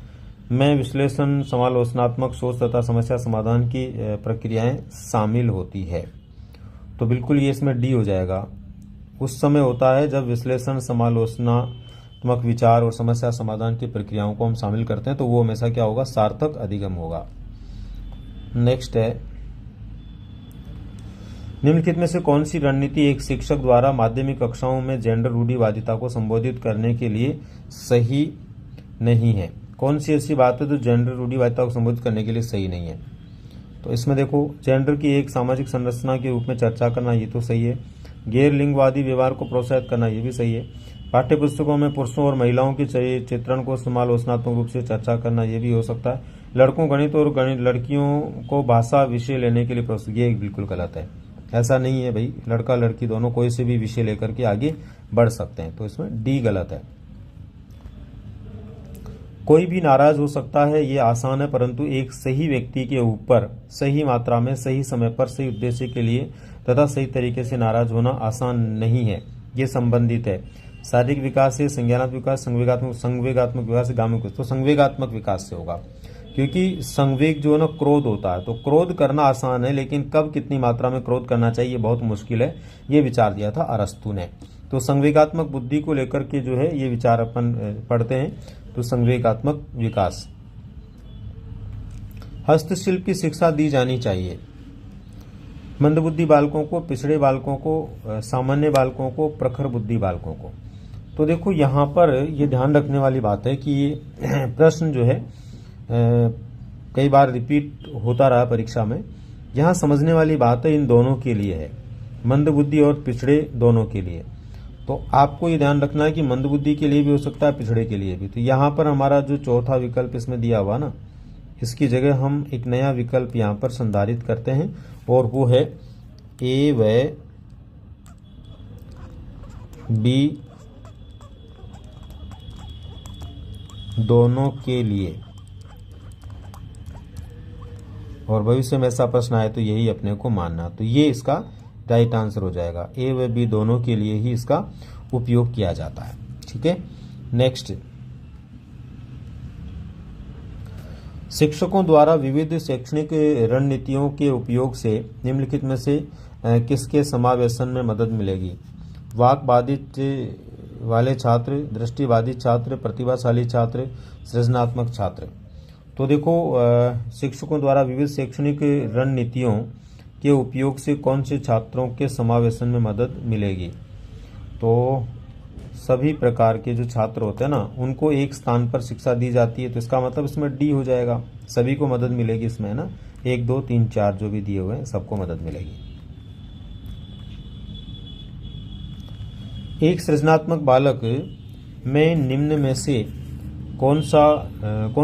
में विश्लेषण, समालोचनात्मक सोच तथा समस्या समाधान की प्रक्रियाएं शामिल होती है। तो बिल्कुल ये इसमें डी हो जाएगा। उस समय होता है जब विश्लेषण, समालोचनात्मक विचार और समस्या समाधान की प्रक्रियाओं को हम शामिल करते हैं, तो वो हमेशा क्या होगा? सार्थक अधिगम होगा। नेक्स्ट है निम्नलिखित में से कौन सी रणनीति एक शिक्षक द्वारा माध्यमिक कक्षाओं में जेंडर रूढ़िवादिता को संबोधित करने के लिए सही नहीं है? कौन सी ऐसी बात है जो जेंडर रूढ़िवादिता को संबोधित करने के लिए सही नहीं है? तो इसमें देखो जेंडर की एक सामाजिक संरचना के रूप में चर्चा करना, ये तो सही है। गैर लिंगवादी व्यवहार को प्रोत्साहित करना, ये भी सही है। पाठ्य पुस्तकों में पुरुषों और महिलाओं के चित्रण को समालोचनात्मक रूप से चर्चा करना, ये भी हो सकता है। लड़कों गणित और लड़कियों को भाषा विषय लेने के लिए प्रोत्साहित, ये बिल्कुल गलत है। ऐसा नहीं है भाई, लड़का लड़की दोनों कोई से भी विषय लेकर के आगे बढ़ सकते हैं, तो इसमें डी गलत है। कोई भी नाराज हो सकता है, ये आसान है, परंतु एक सही व्यक्ति के ऊपर सही मात्रा में, सही समय पर, सही उद्देश्य के लिए तथा सही तरीके से नाराज होना आसान नहीं है। ये संबंधित है शारीरिक विकास से, संज्ञानात्मक विकास, संवेगात्मक विकास से, गामिक विकास। तो संवेगात्मक विकास से होगा, क्योंकि संवेग जो है ना क्रोध होता है, तो क्रोध करना आसान है, लेकिन कब कितनी मात्रा में क्रोध करना चाहिए बहुत मुश्किल है। ये विचार दिया था अरस्तु ने। तो संवेगात्मक बुद्धि को लेकर के जो है ये विचार अपन पढ़ते हैं। तो संवेगात्मक विकास। हस्तशिल्प की शिक्षा दी जानी चाहिए मंदबुद्धि बालकों को, पिछड़े बालकों को, सामान्य बालकों को, प्रखर बुद्धि बालकों को। तो देखो यहाँ पर ये ध्यान रखने वाली बात है कि ये प्रश्न जो है कई बार रिपीट होता रहा परीक्षा में। यहाँ समझने वाली बात है इन दोनों के लिए है, मंदबुद्धि और पिछड़े दोनों के लिए। तो आपको ये ध्यान रखना है कि मंदबुद्धि के लिए भी हो सकता है, पिछड़े के लिए भी। तो यहाँ पर हमारा जो चौथा विकल्प इसमें दिया हुआ ना, इसकी जगह हम एक नया विकल्प यहाँ पर संधारित करते हैं और वो है ए व बी दोनों के लिए। और भविष्य में ऐसा प्रश्न आए तो यही अपने को मानना। तो ये इसका राइट आंसर हो जाएगा, ए व बी दोनों के लिए ही इसका उपयोग किया जाता है। ठीक है, नेक्स्ट, शिक्षकों द्वारा विविध शैक्षणिक रणनीतियों के उपयोग से निम्नलिखित में से किसके समावेशन में मदद मिलेगी? वाक बाधित वाले छात्र, दृष्टिबाधित छात्र, प्रतिभाशाली छात्र, सृजनात्मक छात्र। तो देखो शिक्षकों द्वारा विविध शैक्षणिक रणनीतियों के उपयोग से कौन से छात्रों के समावेशन में मदद मिलेगी? तो सभी प्रकार के जो छात्र होते हैं ना उनको एक स्थान पर शिक्षा दी जाती है, तो इसका मतलब इसमें डी हो जाएगा। सभी को मदद मिलेगी इसमें, है ना। 1 2 3 4 जो भी दिए हुए हैं सबको मदद मिलेगी। एक सृजनात्मक बालक में निम्न में से कौन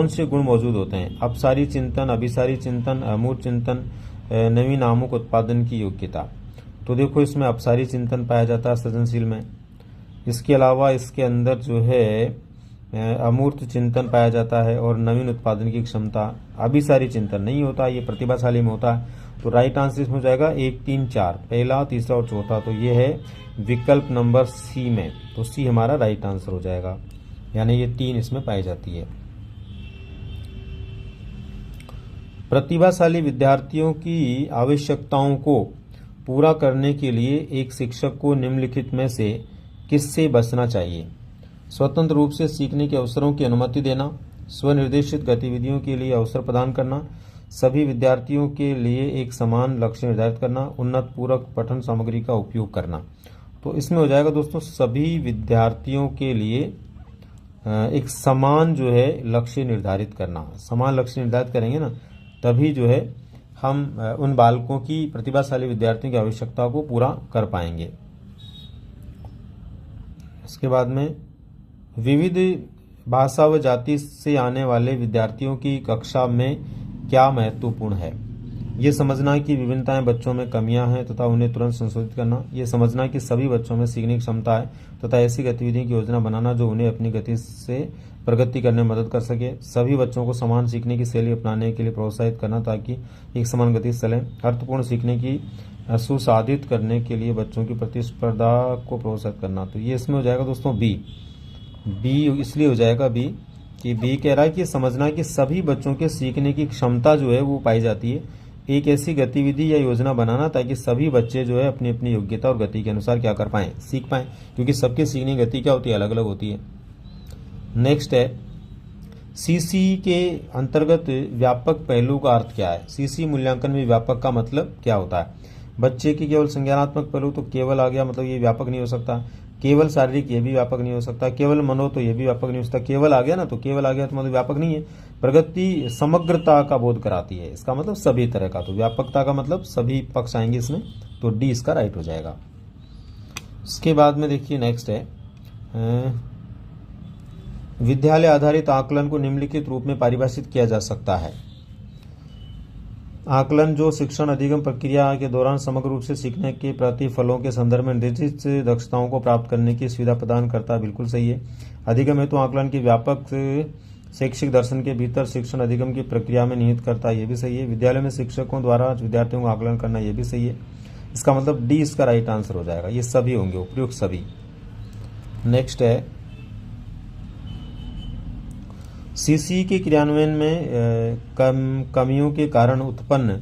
से गुण मौजूद होते हैं? अपसारी चिंतन, अभिसारी चिंतन, अमूर्त चिंतन, नवीन आमुक उत्पादन की योग्यता। तो देखो इसमें अपसारी चिंतन पाया जाता है सृजनशील में। इसके अलावा इसके अंदर जो है अमूर्त चिंतन पाया जाता है और नवीन उत्पादन की क्षमता। अभिसारी चिंतन नहीं होता, ये प्रतिभाशाली में होता है। तो राइट आंसर इसमें हो जाएगा 1 3 4, पहला, तीसरा और चौथा। तो ये है विकल्प नंबर सी में, तो सी हमारा राइट आंसर हो जाएगा, यानी ये 3 इसमें पाई जाती है। प्रतिभाशाली विद्यार्थियों की आवश्यकताओं को पूरा करने के लिए एक शिक्षक को निम्नलिखित में से किससे बचना चाहिए? स्वतंत्र रूप से सीखने के अवसरों की अनुमति देना, स्वनिर्देशित गतिविधियों के लिए अवसर प्रदान करना, सभी विद्यार्थियों के लिए एक समान लक्ष्य निर्धारित करना, उन्नत पूरक पठन सामग्री का उपयोग करना। तो इसमें हो जाएगा दोस्तों सभी विद्यार्थियों के लिए एक समान जो है लक्ष्य निर्धारित करना। समान लक्ष्य निर्धारित करेंगे ना तभी जो है हम उन बालकों की, प्रतिभाशाली विद्यार्थियों की आवश्यकता को पूरा कर पाएंगे। इसके बाद में विविध भाषा व जाति से आने वाले विद्यार्थियों की कक्षा में क्या महत्वपूर्ण है? ये समझना कि विभिन्नताएं बच्चों में कमियां हैं तथा उन्हें तुरंत संशोधित करना। ये समझना कि सभी बच्चों में सीखने की क्षमता है तथा ऐसी गतिविधियों की योजना बनाना जो उन्हें अपनी गति से प्रगति करने में मदद कर सके। सभी बच्चों को समान सीखने की शैली अपनाने के लिए प्रोत्साहित करना ताकि एक समान गति से चलें। अर्थपूर्ण सीखने की सुसाधित करने के लिए बच्चों की प्रतिस्पर्धा को प्रोत्साहित करना। तो ये इसमें हो जाएगा दोस्तों बी इसलिए हो जाएगा बी कि बी कह रहा है कि समझना कि सभी बच्चों के सीखने की क्षमता जो है वो पाई जाती है। एक ऐसी गतिविधि या योजना बनाना ताकि सभी बच्चे जो है अपनी अपनी योग्यता और गति के अनुसार क्या कर पाएं, सीख पाएं, क्योंकि सबकी सीखने की गति क्या होती है, अलग अलग होती है। नेक्स्ट है सीसी के अंतर्गत व्यापक पहलू का अर्थ क्या है? सीसी मूल्यांकन में व्यापक का मतलब क्या होता है? बच्चे की केवल संज्ञानात्मक पहलू, तो केवल आ गया मतलब ये व्यापक नहीं हो सकता। केवल शारीरिक, ये भी व्यापक नहीं हो सकता। केवल मनो, तो ये भी व्यापक नहीं हो सकता। केवल आ गया ना, तो केवल आ गया तो मतलब व्यापक नहीं है। प्रगति समग्रता का बोध कराती है, इसका मतलब सभी तरह का। तो व्यापकता का मतलब सभी पक्ष आएंगे इसमें, तो डी इसका राइट हो जाएगा। इसके बाद में देखिए नेक्स्ट है विद्यालय आधारित आकलन को निम्नलिखित रूप में परिभाषित किया जा सकता है। आकलन जो शिक्षण अधिगम प्रक्रिया के दौरान समग्र रूप से सीखने के प्रतिफलों के संदर्भ में निर्दिष्ट दक्षताओं को प्राप्त करने की सुविधा प्रदान करता है, बिल्कुल सही है। अधिगम हेतु आकलन की व्यापक शैक्षिक दर्शन के भीतर शिक्षण अधिगम की प्रक्रिया में निहित करता है, ये भी सही है। विद्यालय में शिक्षकों द्वारा विद्यार्थियों को आकलन करना, ये भी सही है। इसका मतलब डी इसका राइट आंसर हो जाएगा। ये सभी होंगे, उपयुक्त सभी। नेक्स्ट है सीसी के क्रियान्वयन में कमियों के कारण उत्पन्न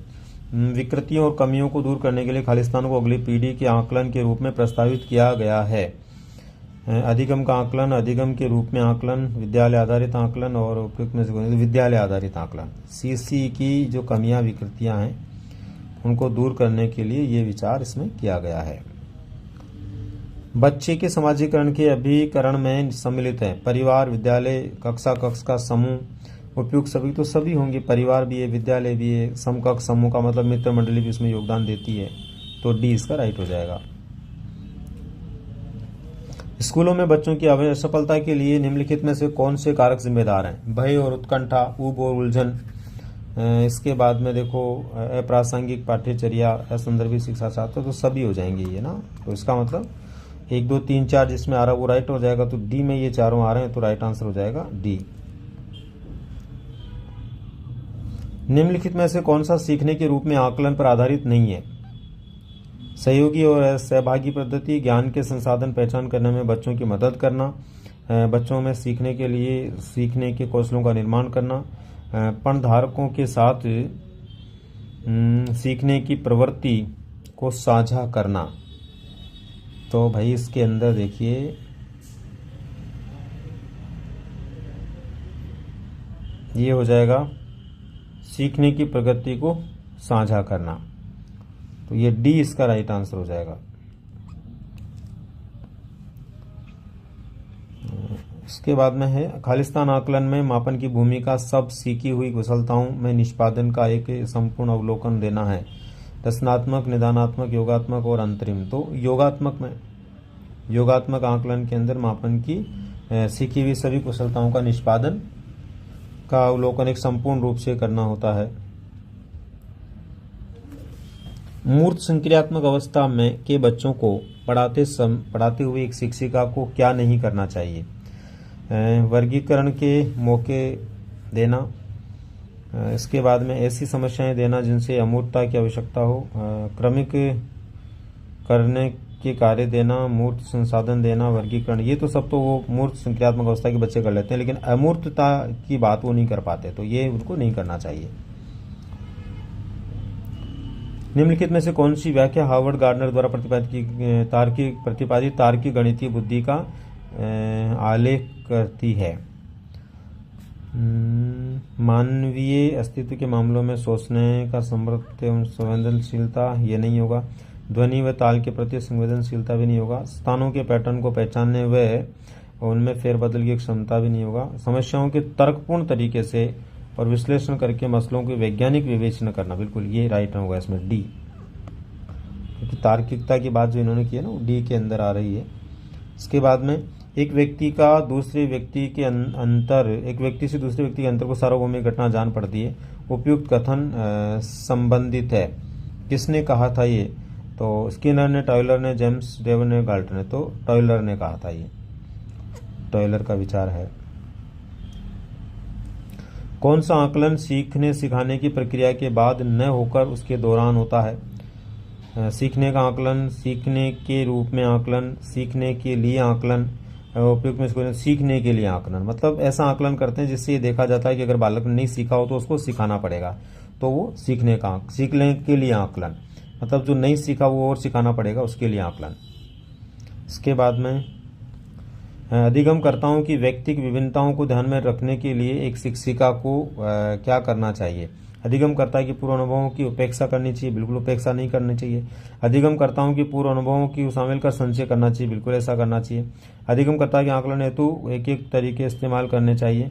विकृतियों और कमियों को दूर करने के लिए खालिस्तान को अगली पीढ़ी के आकलन के रूप में प्रस्तावित किया गया है। अधिगम का आकलन, अधिगम के रूप में आकलन, विद्यालय आधारित आकलन और उपयुक्त में से विद्यालय आधारित आकलन। सीसी की जो कमियां विकृतियां हैं उनको दूर करने के लिए ये विचार इसमें किया गया है। बच्चे के समाजीकरण के अभिकरण में सम्मिलित है परिवार, विद्यालय, कक्षा का समूह। उपयुक्त सभी, तो सभी होंगे, परिवार भी है, विद्यालय भी है, समकक्ष समूह का मतलब मित्र मंडली भी इसमें योगदान देती है, तो डी इसका राइट हो जाएगा। स्कूलों में बच्चों की असफलता के लिए निम्नलिखित में से कौन से कारक जिम्मेदार हैं? भय और उत्कंठा, ऊब और उलझन। इसके बाद में देखो अप्रासंगिक पाठ्यचर्या, असंदर्भित शिक्षा छात्र, तो सभी हो जाएंगे ये ना। तो इसका मतलब 1 2 3 4 जिसमें आ रहा है वो राइट हो जाएगा। तो डी में ये चारों आ रहे हैं, तो राइट आंसर हो जाएगा डी। निम्नलिखित में से कौन सा सीखने के रूप में आकलन पर आधारित नहीं है? सहयोगी और सहभागी पद्धति, ज्ञान के संसाधन पहचान करने में बच्चों की मदद करना, बच्चों में सीखने के लिए सीखने के कौशलों का निर्माण करना, पणधारकों के साथ सीखने की प्रवृत्ति को साझा करना। तो भाई इसके अंदर देखिए ये हो जाएगा सीखने की प्रगति को साझा करना, तो ये डी इसका राइट आंसर हो जाएगा। इसके बाद में है खालिस्तान आकलन में मापन की भूमिका सब सीखी हुई कुशलताओं में निष्पादन का एक संपूर्ण अवलोकन देना है। रचनात्मक, निदानात्मक, योगात्मक और अंतरिम। तो योगात्मक आकलन के अंदर मापन की सीखी हुई सभी कुशलताओं का निष्पादन का अवलोकन एक संपूर्ण रूप से करना होता है। मूर्त संक्रियात्मक अवस्था में के बच्चों को पढ़ाते हुए एक शिक्षिका को क्या नहीं करना चाहिए? वर्गीकरण के मौके देना, इसके बाद में ऐसी समस्याएं देना जिनसे अमूर्तता की आवश्यकता हो, क्रमिक करने के कार्य देना, मूर्त संसाधन देना, वर्गीकरण, ये तो सब तो वो मूर्त संक्रियात्मक अवस्था के बच्चे कर लेते हैं, लेकिन अमूर्तता की बात वो नहीं कर पाते, तो ये उनको नहीं करना चाहिए। निम्नलिखित में से कौन सी व्याख्या हार्वर्ड गार्डनर द्वारा प्रतिपादित तार्किक गणितीय बुद्धि का आलेख करती है? मानवीय अस्तित्व के मामलों में सोचने का समर्थ एवं संवेदनशीलता, ये नहीं होगा। ध्वनि व ताल के प्रति संवेदनशीलता भी नहीं होगा। स्थानों के पैटर्न को पहचानने व उनमें फेरबदल की क्षमता भी नहीं होगा। समस्याओं के तर्कपूर्ण तरीके से और विश्लेषण करके मसलों की वैज्ञानिक विवेचना करना, बिल्कुल ये राइट होगा इसमें डी, क्योंकि तार्किकता की बात जो इन्होंने की है ना वो डी के अंदर आ रही है। इसके बाद में एक व्यक्ति से दूसरे व्यक्ति के अंतर को सार्वभौमिक घटना जान पड़ती है, उपयुक्त कथन संबंधित है। किसने कहा था ये? तो स्किनर ने, टॉयलर ने, जेम्स डेवन ने, गाल्टन ने। तो टॉयलर ने कहा था, ये टॉयलर का विचार है। कौन सा आकलन सीखने सिखाने की प्रक्रिया के बाद न होकर उसके दौरान होता है? सीखने का आकलन, सीखने के रूप में आकलन, सीखने के लिए आकलन, उपयुक्त में इसको सीखने के लिए आकलन, मतलब ऐसा आकलन करते हैं जिससे ये देखा जाता है कि अगर बालक ने नहीं सीखा हो तो उसको सिखाना पड़ेगा, तो वो सीखने के लिए आकलन, मतलब जो नहीं सीखा वो और सिखाना पड़ेगा, उसके लिए आकलन। इसके बाद में अधिगमकर्ताओं की व्यक्तिक विभिन्नताओं को ध्यान में रखने के लिए एक शिक्षिका को क्या करना चाहिए? अधिगमकर्ता की पूर्व अनुभवों की उपेक्षा करनी चाहिए, बिल्कुल उपेक्षा नहीं करनी चाहिए। अधिगमकर्ताओं की पूर्व अनुभवों की शामिल कर संचय करना चाहिए, बिल्कुल ऐसा करना चाहिए। अधिगमकर्ता के आकलन हेतु एक तरीके इस्तेमाल करने चाहिए।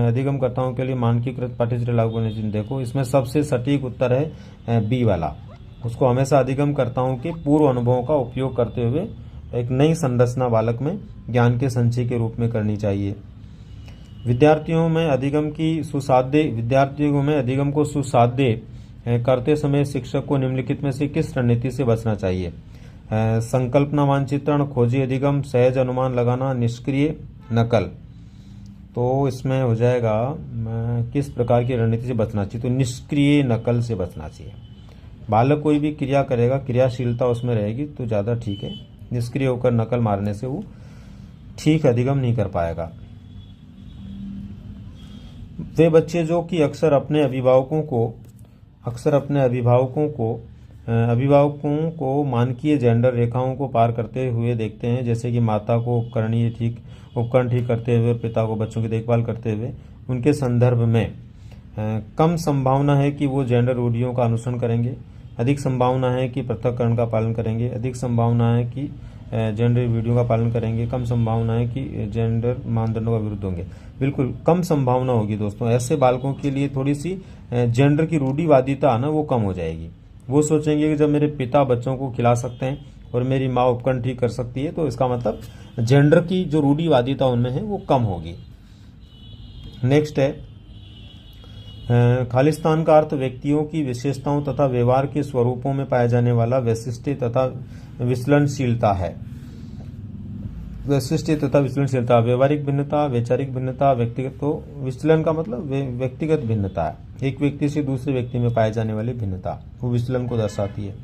अधिगमकर्ताओं के लिए मानकीकृत पाठ्यचर्या लागू करनी चाहिए। देखो इसमें सबसे सटीक उत्तर है बी वाला, उसको हमेशा अधिगमकर्ताओं के पूर्व अनुभवों का उपयोग करते हुए एक नई संरचना बालक में ज्ञान के संचय के रूप में करनी चाहिए। विद्यार्थियों में अधिगम को सुसाध्य करते समय शिक्षक को निम्नलिखित में से किस रणनीति से बचना चाहिए? संकल्पना मानचित्रण, खोजी अधिगम, सहज अनुमान लगाना, निष्क्रिय नकल। तो इसमें हो जाएगा किस प्रकार की रणनीति से बचना चाहिए? तो निष्क्रिय नकल से बचना चाहिए। बालक कोई भी क्रिया करेगा, क्रियाशीलता उसमें रहेगी तो ज़्यादा ठीक है। निष्क्रिय होकर नकल मारने से वो ठीक अधिगम नहीं कर पाएगा। वे बच्चे जो कि अक्सर अपने अभिभावकों को मानकीय जेंडर रेखाओं को पार करते हुए देखते हैं, जैसे कि माता को उपकरण ठीक करते हुए, पिता को बच्चों की देखभाल करते हुए, उनके संदर्भ में कम संभावना है कि वो जेंडर रूढ़ियों का अनुसरण करेंगे, अधिक संभावना है कि पृथक्करण का पालन करेंगे, अधिक संभावना है कि जेंडर वीडियो का पालन करेंगे, कम संभावना है कि जेंडर मानदंडों का विरुद्ध होंगे। बिल्कुल कम संभावना होगी दोस्तों। ऐसे बालकों के लिए थोड़ी सी जेंडर की रूढ़िवादिता ना वो कम हो जाएगी। वो सोचेंगे कि जब मेरे पिता बच्चों को खिला सकते हैं और मेरी माँ उपकरण ठीक कर सकती है, तो इसका मतलब जेंडर की जो रूढ़िवादिता उनमें है वो कम होगी। नेक्स्ट है खालिस्तान का अर्थ व्यक्तियों की विशेषताओं तथा व्यवहार के स्वरूपों में पाया जाने वाला वैशिष्ट्य तथा विचलनशीलता है। वैशिष्ट्य तथा विचलनशीलता, व्यवहारिक भिन्नता, वैचारिक भिन्नता, व्यक्तिगत। तो विचलन का मतलब व्यक्तिगत भिन्नता है, एक व्यक्ति से दूसरे व्यक्ति में पाए जाने वाली भिन्नता, वो विचलन को दर्शाती है।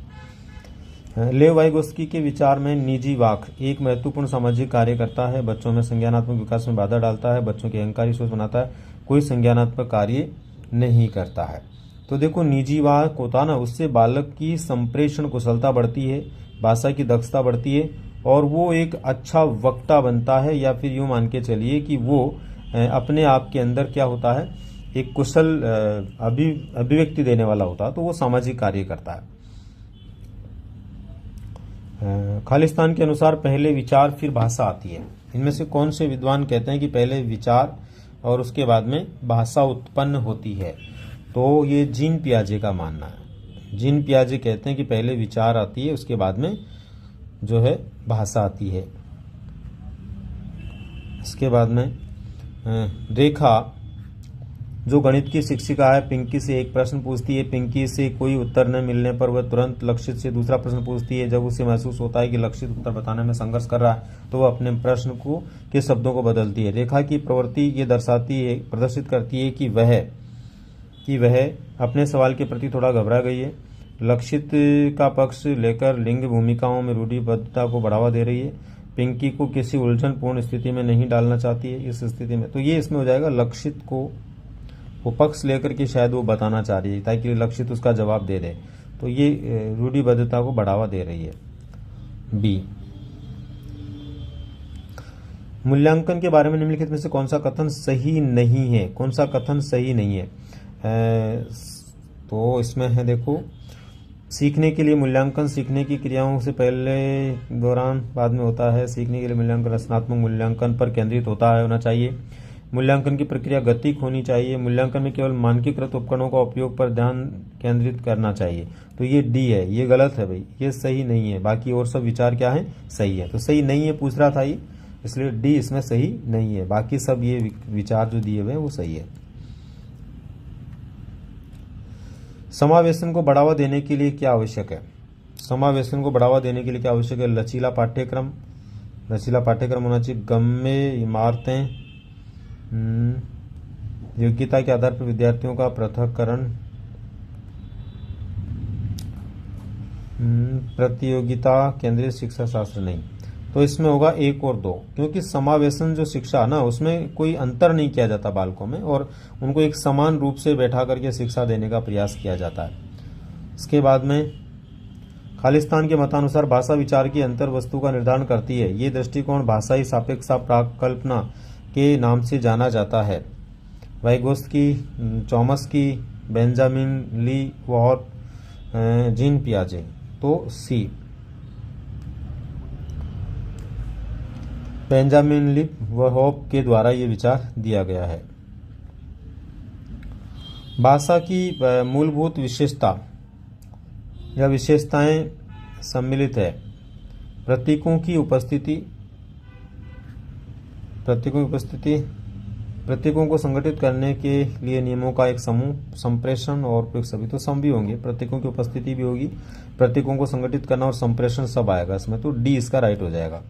लेव वाइगोस्की के विचार में निजी वाक एक महत्वपूर्ण सामाजिक कार्य करता है, बच्चों में संज्ञानात्मक विकास में बाधा डालता है, बच्चों की अहंकारी सोच बनाता है, कोई संज्ञानात्मक कार्य नहीं करता है। तो देखो निजी वाक होता ना, उससे बालक की संप्रेषण कुशलता बढ़ती है, भाषा की दक्षता बढ़ती है और वो एक अच्छा वक्ता बनता है, या फिर यूं मान के चलिए कि वो अपने आप के अंदर क्या होता है, एक कुशल अभिव्यक्ति देने वाला होता है, तो वो सामाजिक कार्य करता है। खालिस्तान के अनुसार पहले विचार फिर भाषा आती है। इनमें से कौन से विद्वान कहते हैं कि पहले विचार और उसके बाद में भाषा उत्पन्न होती है? तो ये जीन पियाजे का मानना है। जीन पियाजे कहते हैं कि पहले विचार आती है, उसके बाद में जो है भाषा आती है। इसके बाद में रेखा जो गणित की शिक्षिका है, पिंकी से एक प्रश्न पूछती है। पिंकी से कोई उत्तर न मिलने पर वह तुरंत लक्षित से दूसरा प्रश्न पूछती है। जब उसे महसूस होता है कि लक्षित उत्तर बताने में संघर्ष कर रहा है तो वह अपने प्रश्न के शब्दों को बदलती है। रेखा की प्रवृत्ति ये प्रदर्शित करती है कि वह अपने सवाल के प्रति थोड़ा घबरा गई है। लक्षित का पक्ष लेकर लिंग भूमिकाओं में रूढ़िबद्धता को बढ़ावा दे रही है। पिंकी को किसी उलझनपूर्ण स्थिति में नहीं डालना चाहती है। इस स्थिति में तो ये इसमें हो जाएगा, लक्षित को वो पक्ष लेकर के शायद वो बताना चाह रही है ताकि लक्षित उसका जवाब दे दे। तो ये रूढ़िबद्धता को बढ़ावा दे रही है। बी, मूल्यांकन के बारे में निम्नलिखित में से कौन सा कथन सही नहीं है? कौन सा कथन सही नहीं है? तो इसमें है, देखो, सीखने के लिए मूल्यांकन सीखने की क्रियाओं से पहले, दौरान, बाद में होता है। सीखने के लिए मूल्यांकन रचनात्मक मूल्यांकन पर केंद्रित होना चाहिए। मूल्यांकन की प्रक्रिया गतिक होनी चाहिए। मूल्यांकन में केवल मानकीकृत उपकरणों का उपयोग पर ध्यान केंद्रित करना चाहिए। तो ये डी है, ये गलत है भाई, ये सही नहीं है। बाकी और सब विचार क्या है? सही है। तो सही नहीं है पूछ रहा था ये, इसलिए डी इसमें सही नहीं है। बाकी सब ये विचार जो दिए हुए हैं वो सही है। समावेशन को बढ़ावा देने के लिए क्या आवश्यक है? समावेशन को बढ़ावा देने के लिए क्या आवश्यक है? लचीला पाठ्यक्रम होना चाहिए। गम्य इमारतें, योग्यता के आधार पर विद्यार्थियों का पृथक्करण, प्रतियोगिता केंद्रित शिक्षा शास्त्र नहीं। तो इसमें होगा 1 और 2, क्योंकि समावेशन जो शिक्षा ना, उसमें कोई अंतर नहीं किया जाता बालकों में और उनको एक समान रूप से बैठा करके शिक्षा देने का प्रयास किया जाता है। इसके बाद में खालिस्तान के मतानुसार भाषा विचार की अंतर वस्तु का निर्धारण करती है। ये दृष्टिकोण भाषाई सापेक्षता प्राकल्पना के नाम से जाना जाता है। वाइगोत्स्की, चॉम्स्की, बेंजामिन ली और जीन पियाजे। तो सी, बेंजामिन ली व होप के द्वारा ये विचार दिया गया है। भाषा की मूलभूत विशेषता या विशेषताएं सम्मिलित है। प्रतीकों की उपस्थिति, प्रतीकों को संगठित करने के लिए नियमों का एक समूह, संप्रेषण और प्रयोग, सभी तो सम भी होंगे। प्रतीकों की उपस्थिति भी होगी, प्रतीकों को संगठित करना और संप्रेषण सब आएगा इसमें। तो डी इसका राइट हो जाएगा।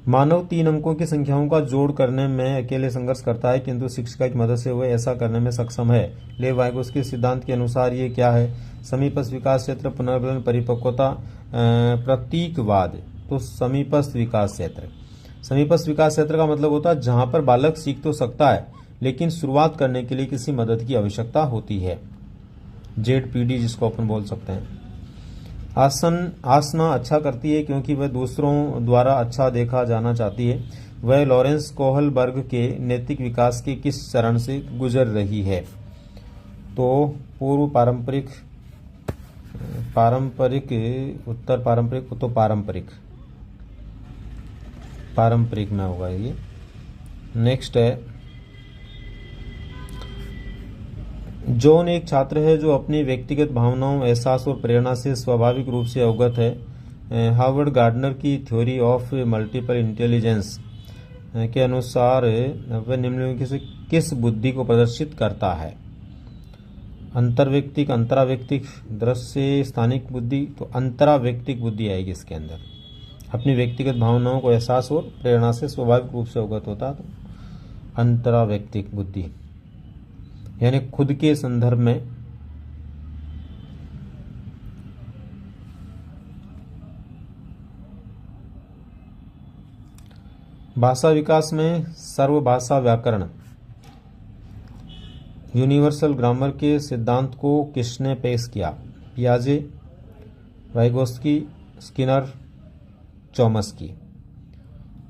मानव 3 अंकों की संख्याओं का जोड़ करने में अकेले संघर्ष करता है, किंतु शिक्षिका की मदद से वह ऐसा करने में सक्षम है। लेव वाइगोत्स्की सिद्धांत के अनुसार ये क्या है? समीपस्थ विकास क्षेत्र, पुनर्गलन, परिपक्वता, प्रतीकवाद। तो समीपस्थ विकास क्षेत्र, समीपस्थ विकास क्षेत्र का मतलब होता है जहां पर बालक सीख तो सकता है लेकिन शुरुआत करने के लिए किसी मदद की आवश्यकता होती है। ZPD जिसको अपन बोल सकते हैं। आसना अच्छा करती है क्योंकि वह दूसरों द्वारा अच्छा देखा जाना चाहती है। वह लॉरेंस कोहलबर्ग के नैतिक विकास के किस चरण से गुजर रही है? तो पूर्व पारंपरिक, उत्तर पारंपरिक, तो पारंपरिक में होगा ये। नेक्स्ट है, जॉन एक छात्र है जो अपनी व्यक्तिगत भावनाओं, एहसास और प्रेरणा से स्वाभाविक रूप से अवगत है। हार्वर्ड गार्डनर की थ्योरी ऑफ मल्टीपल इंटेलिजेंस के अनुसार वह निम्नलिखित से किस बुद्धि को प्रदर्शित करता है? अंतर्व्यक्तिक, अंतराव्यक्तिक, दृश्य स्थानिक बुद्धि। तो अंतराव्यक्तिक बुद्धि आएगी इसके अंदर। अपनी व्यक्तिगत भावनाओं को एहसास और प्रेरणा से स्वाभाविक रूप से अवगत होता है, तो अंतराव्यक्तिक बुद्धि यानी खुद के संदर्भ में। भाषा विकास में सर्वभाषा व्याकरण, यूनिवर्सल ग्रामर के सिद्धांत को किसने पेश किया? पियाजे, वाइगोत्स्की, स्किनर, चॉम्स्की।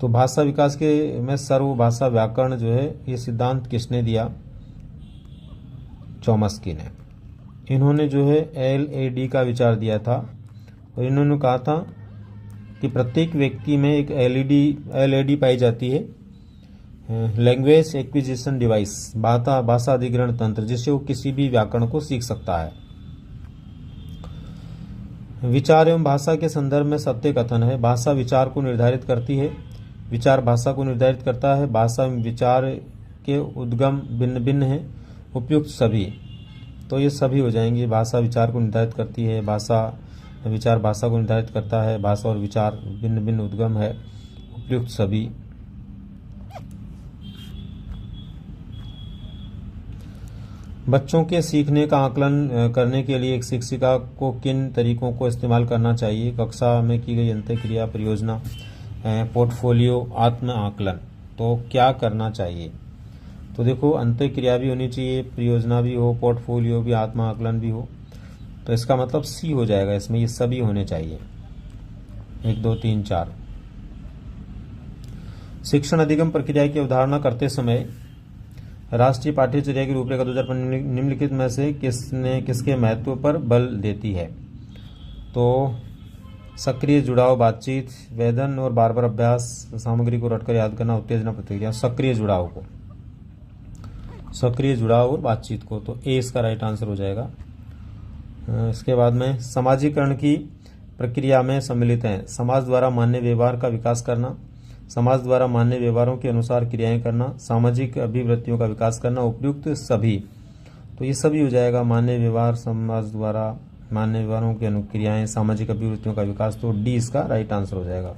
तो भाषा विकास के में सर्वभाषा व्याकरण जो है ये सिद्धांत किसने दिया? चॉम्स्की ने। इन्होंने जो है LAD का विचार दिया था और इन्होंने कहा था कि प्रत्येक व्यक्ति में एक एलईडी पाई जाती है, लैंग्वेज एक्विजिशन डिवाइस, भाषा अधिग्रहण तंत्र, जिससे वो किसी भी व्याकरण को सीख सकता है। विचार एवं भाषा के संदर्भ में सत्य कथन है। भाषा विचार को निर्धारित करती है, विचार भाषा को निर्धारित करता है। भाषा एवं विचार के उद्गम भिन्न भिन्न है। उपयुक्त सभी, तो ये सभी हो जाएंगे। भाषा विचार को निर्धारित करती है, विचार भाषा को निर्धारित करता है, भाषा और विचार भिन्न भिन्न उद्गम है। उपयुक्त सभी। बच्चों के सीखने का आकलन करने के लिए एक शिक्षिका को किन तरीकों को इस्तेमाल करना चाहिए? कक्षा में की गई अंतःक्रिया, परियोजना, पोर्टफोलियो, आत्म आकलन। तो क्या करना चाहिए? तो देखो, अंतःक्रिया भी होनी चाहिए, परियोजना भी हो, पोर्टफोलियो भी, आत्म आकलन भी हो। तो इसका मतलब सी हो जाएगा इसमें, ये सभी होने चाहिए। 1 2 3 4। शिक्षण अधिगम प्रक्रिया की अवधारणा करते समय राष्ट्रीय पाठ्यचर्या की रूपरेखा 2015 निम्नलिखित में से किसके महत्व पर बल देती है? तो सक्रिय जुड़ाव, बातचीत, वेदन और बार बार अभ्यास, सामग्री को रटकर याद करना, उत्तेजना प्रतिक्रिया। सक्रिय जुड़ाव और बातचीत को, तो ए इसका राइट आंसर हो जाएगा। इसके बाद में समाजीकरण की प्रक्रिया में सम्मिलित हैं समाज द्वारा मान्य व्यवहार का विकास करना, समाज द्वारा मान्य व्यवहारों के अनुसार क्रियाएं करना, सामाजिक अभिवृत्तियों का विकास करना। उपयुक्त सभी, तो ये सभी हो जाएगा। मान्य व्यवहार, समाज द्वारा मान्य व्यवहारों की अनुक्रियाएं, सामाजिक अभिवृत्तियों का विकास, तो डी इसका राइट आंसर हो जाएगा।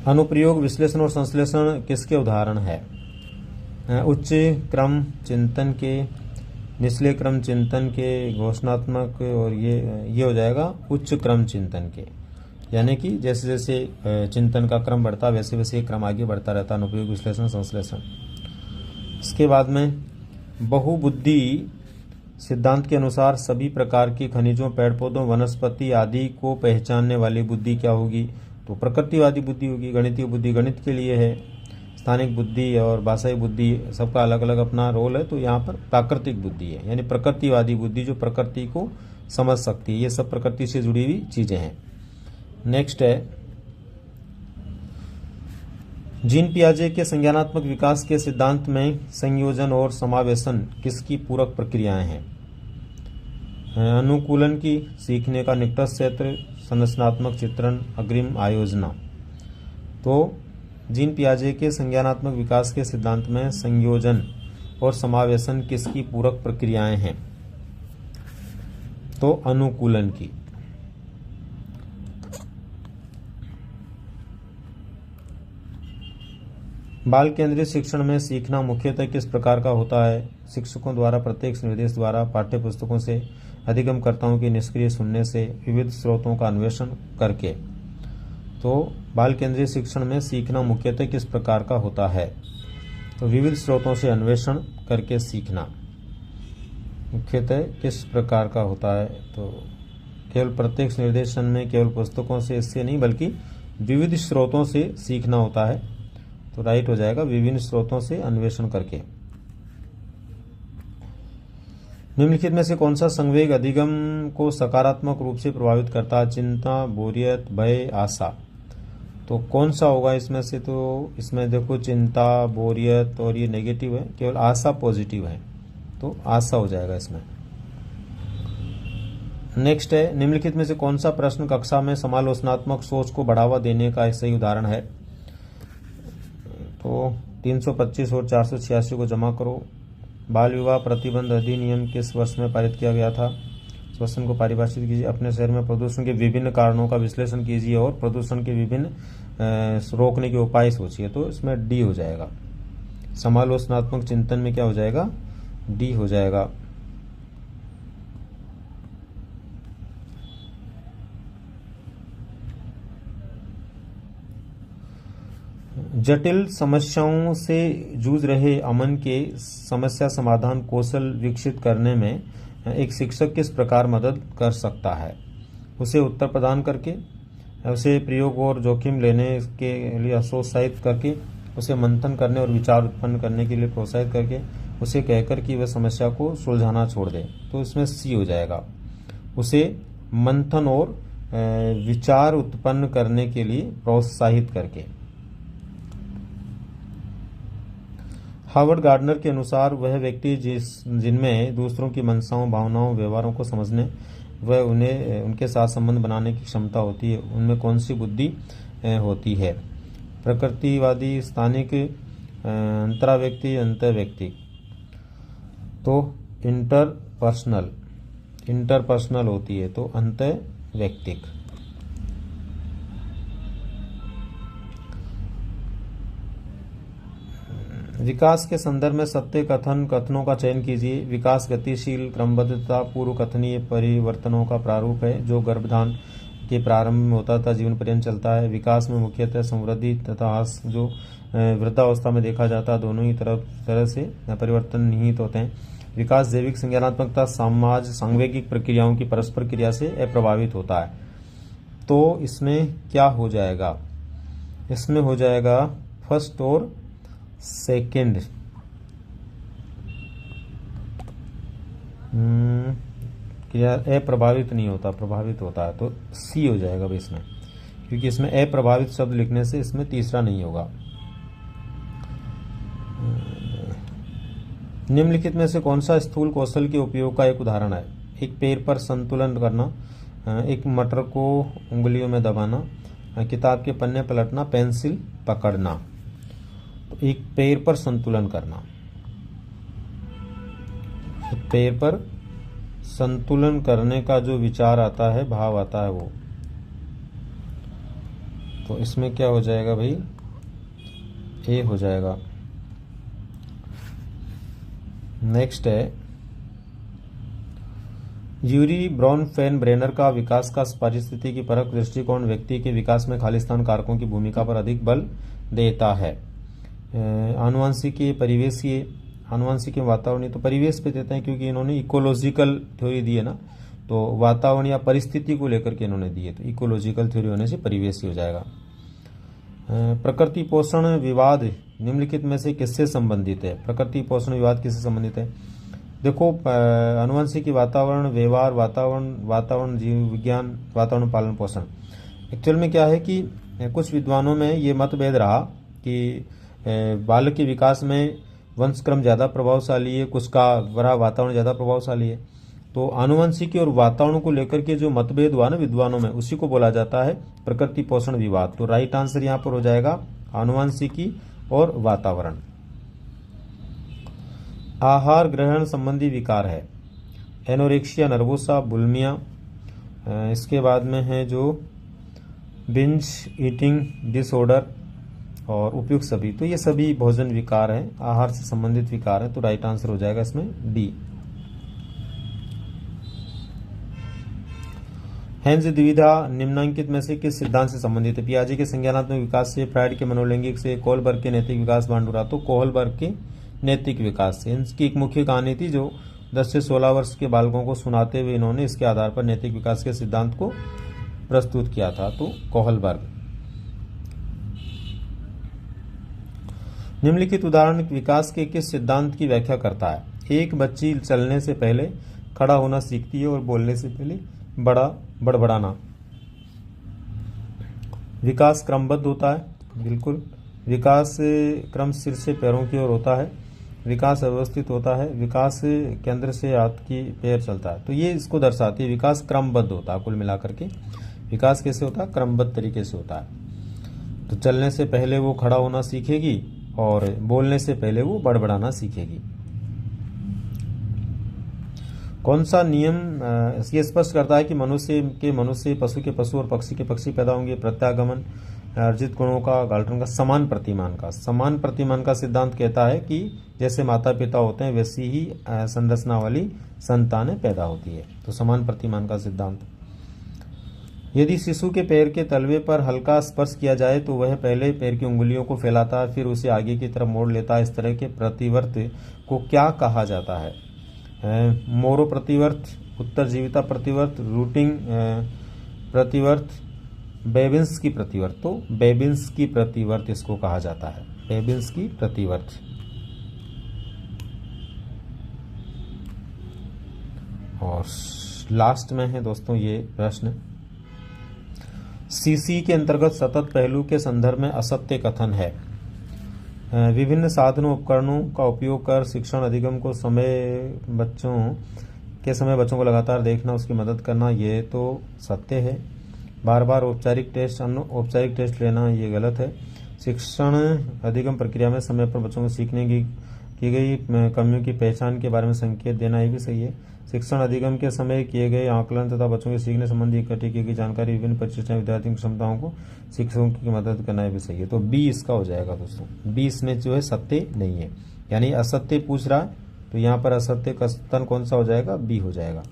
अनुप्रयोग, विश्लेषण और संश्लेषण किसके उदाहरण है? उच्च क्रम चिंतन के, निचले क्रम चिंतन के, घोषणात्मक, और ये हो जाएगा उच्च क्रम चिंतन के। यानी कि जैसे जैसे चिंतन का क्रम बढ़ता वैसे वैसे ये क्रम आगे बढ़ता रहता है। अनुप्रयोग, विश्लेषण, संश्लेषण। इसके बाद में बहुबुद्धि सिद्धांत के अनुसार सभी प्रकार की खनिजों, पेड़ पौधों, वनस्पति आदि को पहचानने वाली बुद्धि क्या होगी? तो प्रकृतिवादी बुद्धि होगी। गणितीय बुद्धि गणित के लिए है, स्थानिक बुद्धि और भाषाई बुद्धि सबका अलग अलग अपना रोल है। तो यहाँ पर प्राकृतिक बुद्धि है, यानी प्रकृतिवादी बुद्धि जो प्रकृति को समझ सकती है। ये सब प्रकृति से जुड़ी हुई चीजें हैं। नेक्स्ट है, जीन पियाजे के संज्ञानात्मक विकास के सिद्धांत में संयोजन और समावेशन किसकी पूरक प्रक्रियाएं हैं? अनुकूलन की, सीखने का निकटस्थ क्षेत्र, संरचनात्मक चित्रण, अग्रिम आयोजना। तो जीन पियाजे के संज्ञानात्मक विकास के सिद्धांत में संयोजन और समावेशन किसकी पूरक प्रक्रियाएं हैं? तो अनुकूलन की। बाल केंद्रित शिक्षण में सीखना मुख्यतः किस प्रकार का होता है? शिक्षकों द्वारा प्रत्यक्ष निर्देश द्वारा, पाठ्य पुस्तकों से, अधिगमकर्ताओं की निष्क्रिय सुनने से, विविध स्रोतों का अन्वेषण करके। तो बाल केंद्रीय शिक्षण में सीखना मुख्यतः किस प्रकार का होता है? तो विविध स्रोतों से अन्वेषण करके सीखना मुख्यतः किस प्रकार का होता है? तो केवल प्रत्यक्ष निर्देशन में केवल पुस्तकों से, इससे नहीं बल्कि विविध स्रोतों से सीखना होता है। तो राइट हो जाएगा, विभिन्न स्रोतों से अन्वेषण करके। निम्नलिखित में से कौन सा संवेग अधिगम को सकारात्मक रूप से प्रभावित करता है? चिंता, बोरियत, भय, आशा। तो कौन सा होगा इसमें से? तो इसमें देखो, चिंता, बोरियत और ये नेगेटिव है, केवल आशा पॉजिटिव है। तो आशा हो जाएगा इसमें। नेक्स्ट है, निम्नलिखित में से कौन सा प्रश्न कक्षा में समालोचनात्मक सोच को बढ़ावा देने का एक सही उदाहरण है? तो 325 और 486 को जमा करो। बाल विवाह प्रतिबंध अधिनियम किस वर्ष में पारित किया गया था? इस क्वेश्चन को परिभाषित कीजिए। अपने शहर में प्रदूषण के विभिन्न कारणों का विश्लेषण कीजिए और प्रदूषण के विभिन्न रोकने के उपाय सोचिए। तो इसमें डी हो जाएगा। समालोचनात्मक चिंतन में क्या हो जाएगा? डी हो जाएगा। जटिल समस्याओं से जूझ रहे अमन के समस्या समाधान कौशल विकसित करने में एक शिक्षक किस प्रकार मदद कर सकता है? उसे उत्तर प्रदान करके, उसे प्रयोग और जोखिम लेने के लिए प्रोत्साहित करके, उसे मंथन करने और विचार उत्पन्न करने के लिए प्रोत्साहित करके, उसे कहकर कि वह समस्या को सुलझाना छोड़ दे। तो इसमें सी हो जाएगा। उसे मंथन और विचार उत्पन्न करने के लिए प्रोत्साहित करके। हार्वर्ड गार्डनर के अनुसार वह व्यक्ति जिनमें दूसरों की मनसाओं, भावनाओं, व्यवहारों को समझने व उन्हें उनके साथ संबंध बनाने की क्षमता होती है, उनमें कौन सी बुद्धि होती है? प्रकृतिवादी, स्थानिक, अंतराव्यक्ति, अंतर्व्यक्ति। तो इंटरपर्सनल होती है, तो अंतर्व्यक्तिक। विकास के संदर्भ में सत्य कथनों का चयन कीजिए। विकास गतिशील, क्रमबद्धता, पूर्व कथनीय परिवर्तनों का प्रारूप है जो गर्भधान के प्रारंभ में होता था, जीवन पर्यंत चलता है। विकास में मुख्यतः समृद्धि तथा ह्रास जो वृद्धावस्था में देखा जाता है, दोनों ही तरह से परिवर्तन निहित होते हैं। विकास जैविक, संज्ञानात्मकता, समाज, सांवेगिक प्रक्रियाओं की परस्पर क्रिया से अप्रभावित होता है। तो इसमें क्या हो जाएगा? इसमें हो जाएगा फर्स्ट और सेकेंड। क्रिया अप्रभावित नहीं होता, प्रभावित होता है, तो सी हो जाएगा भाई इसमें, क्योंकि इसमें अप्रभावित शब्द लिखने से इसमें तीसरा नहीं होगा। निम्नलिखित में से कौन सा स्थूल कौशल के उपयोग का एक उदाहरण है? एक पैर पर संतुलन करना, एक मटर को उंगलियों में दबाना, किताब के पन्ने पलटना, पेंसिल पकड़ना। तो एक पैर पर संतुलन करना, पैर पर संतुलन करने का जो विचार आता है, भाव आता है वो, तो इसमें क्या हो जाएगा भाई? ए हो जाएगा। नेक्स्ट है यूरी ब्रॉनफेन-ब्रेनर का विकास का पारिस्थितिकी परक दृष्टिकोण व्यक्ति के विकास में खालिस्तान कारकों की भूमिका पर अधिक बल देता है। आनुवंशिकी, परिवेशीय, आनुवंशिक वातावरणीय, तो परिवेश पे देते हैं क्योंकि इन्होंने इकोलॉजिकल थ्योरी दी है ना, तो वातावरण या परिस्थिति को लेकर के इन्होंने दी है, तो इकोलॉजिकल थ्योरी होने से परिवेशी हो जाएगा। प्रकृति पोषण विवाद निम्नलिखित में से किससे संबंधित है? प्रकृति पोषण विवाद किससे संबंधित है? देखो, आनुवंशिकी, वातावरण, व्यवहार, वातावरण जीव विज्ञान, वातावरण पालन पोषण। एक्चुअल में क्या है कि कुछ विद्वानों में ये मतभेद रहा कि बालक के विकास में वंशक्रम ज़्यादा प्रभावशाली है, कुछ का वरा वातावरण ज़्यादा प्रभावशाली है। तो आनुवंशिकी और वातावरण को लेकर के जो मतभेद हुआ ना विद्वानों में, उसी को बोला जाता है प्रकृति पोषण विवाद। तो राइट आंसर यहाँ पर हो जाएगा आनुवंशिकी और वातावरण। आहार ग्रहण संबंधी विकार है एनोरेक्सिया नर्वोसा, बुलिमिया, इसके बाद में है जो बिंज ईटिंग डिसऑर्डर और उपयुक्त सभी। तो ये सभी भोजन विकार हैं, आहार से संबंधित विकार है, तो राइट आंसर हो जाएगा इसमें डी। हेंज द्विधा निम्नांकित में से किस सिद्धांत से संबंधित है? पियाजे के संज्ञानात्मक विकास से, फ्राइड के मनोलैंगिक से, कोहलबर्ग के नैतिक विकास, बांडुरा तो कोहलबर्ग के नैतिक विकास से। इनकी एक मुख्य कहानी थी जो 10 से 16 वर्ष के बालकों को सुनाते हुए इन्होंने इसके आधार पर नैतिक विकास के सिद्धांत को प्रस्तुत किया था, तो कोहलबर्ग। निम्नलिखित उदाहरण विकास के किस सिद्धांत की व्याख्या करता है? एक बच्ची चलने से पहले खड़ा होना सीखती है और बोलने से पहले बड़बड़ाना। विकास क्रमबद्ध होता है, बिल्कुल। विकास क्रम सिर से पैरों की ओर होता है। विकास व्यवस्थित होता है। विकास केंद्र से हाथ की पैर चलता है। तो ये इसको दर्शाती है, विकास क्रमबद्ध होता है। कुल मिलाकर के विकास कैसे होता है? क्रमबद्ध तरीके से होता है। तो चलने से पहले वो खड़ा होना सीखेगी और बोलने से पहले वो बड़बड़ाना सीखेगी। कौन सा नियम ये स्पष्ट करता है कि मनुष्य के मनुष्य, पशु के पशु और पक्षी के पक्षी पैदा होंगे? प्रत्यागमन, अर्जित गुणों का, गाल्टन का, समान प्रतिमान का। समान प्रतिमान का सिद्धांत कहता है कि जैसे माता पिता होते हैं वैसी ही संरचना वाली संतानें पैदा होती है। तो समान प्रतिमान का सिद्धांत। यदि शिशु के पैर के तलवे पर हल्का स्पर्श किया जाए तो वह पहले पैर की उंगलियों को फैलाता है, फिर उसे आगे की तरफ मोड़ लेता है। इस तरह के प्रतिवर्त को क्या कहा जाता है? मोरो प्रतिवर्त, उत्तरजीविता प्रतिवर्त, रूटिंग प्रतिवर्त, बेबिंस्की प्रतिवर्त। तो बेबिंस्की प्रतिवर्त इसको कहा जाता है, बेबिंस्की प्रतिवर्त। और लास्ट में है दोस्तों ये प्रश्न, सीसी के अंतर्गत सतत पहलू के संदर्भ में असत्य कथन है। विभिन्न साधनों उपकरणों का उपयोग कर शिक्षण अधिगम को बच्चों को लगातार देखना, उसकी मदद करना, ये तो सत्य है। बार बार औपचारिक टेस्ट लेना, ये गलत है। शिक्षण अधिगम प्रक्रिया में समय पर बच्चों को सीखने की गई कमियों की पहचान के बारे में संकेत देना, ये भी सही है। शिक्षण अधिगम के समय किए गए आकलन तथा बच्चों के सीखने संबंधी इकट्ठी की गई जानकारी, विभिन्न परिशिष्टाएं विद्यार्थियों की क्षमताओं को शिक्षकों की मदद करना, ये भी सही है। तो बी इसका हो जाएगा दोस्तों। बी इसमें जो है सत्य नहीं है, यानी असत्य पूछ रहा है, तो यहाँ पर असत्य का कथन कौन सा हो जाएगा? बी हो जाएगा।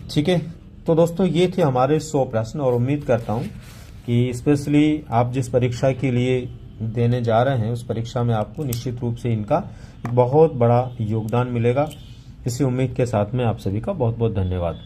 ठीक है, तो दोस्तों ये थे हमारे 100 प्रश्न, और उम्मीद करता हूँ कि स्पेशली आप जिस परीक्षा के लिए देने जा रहे हैं उस परीक्षा में आपको निश्चित रूप से इनका एक बहुत बड़ा योगदान मिलेगा। इसी उम्मीद के साथ में आप सभी का बहुत बहुत धन्यवाद।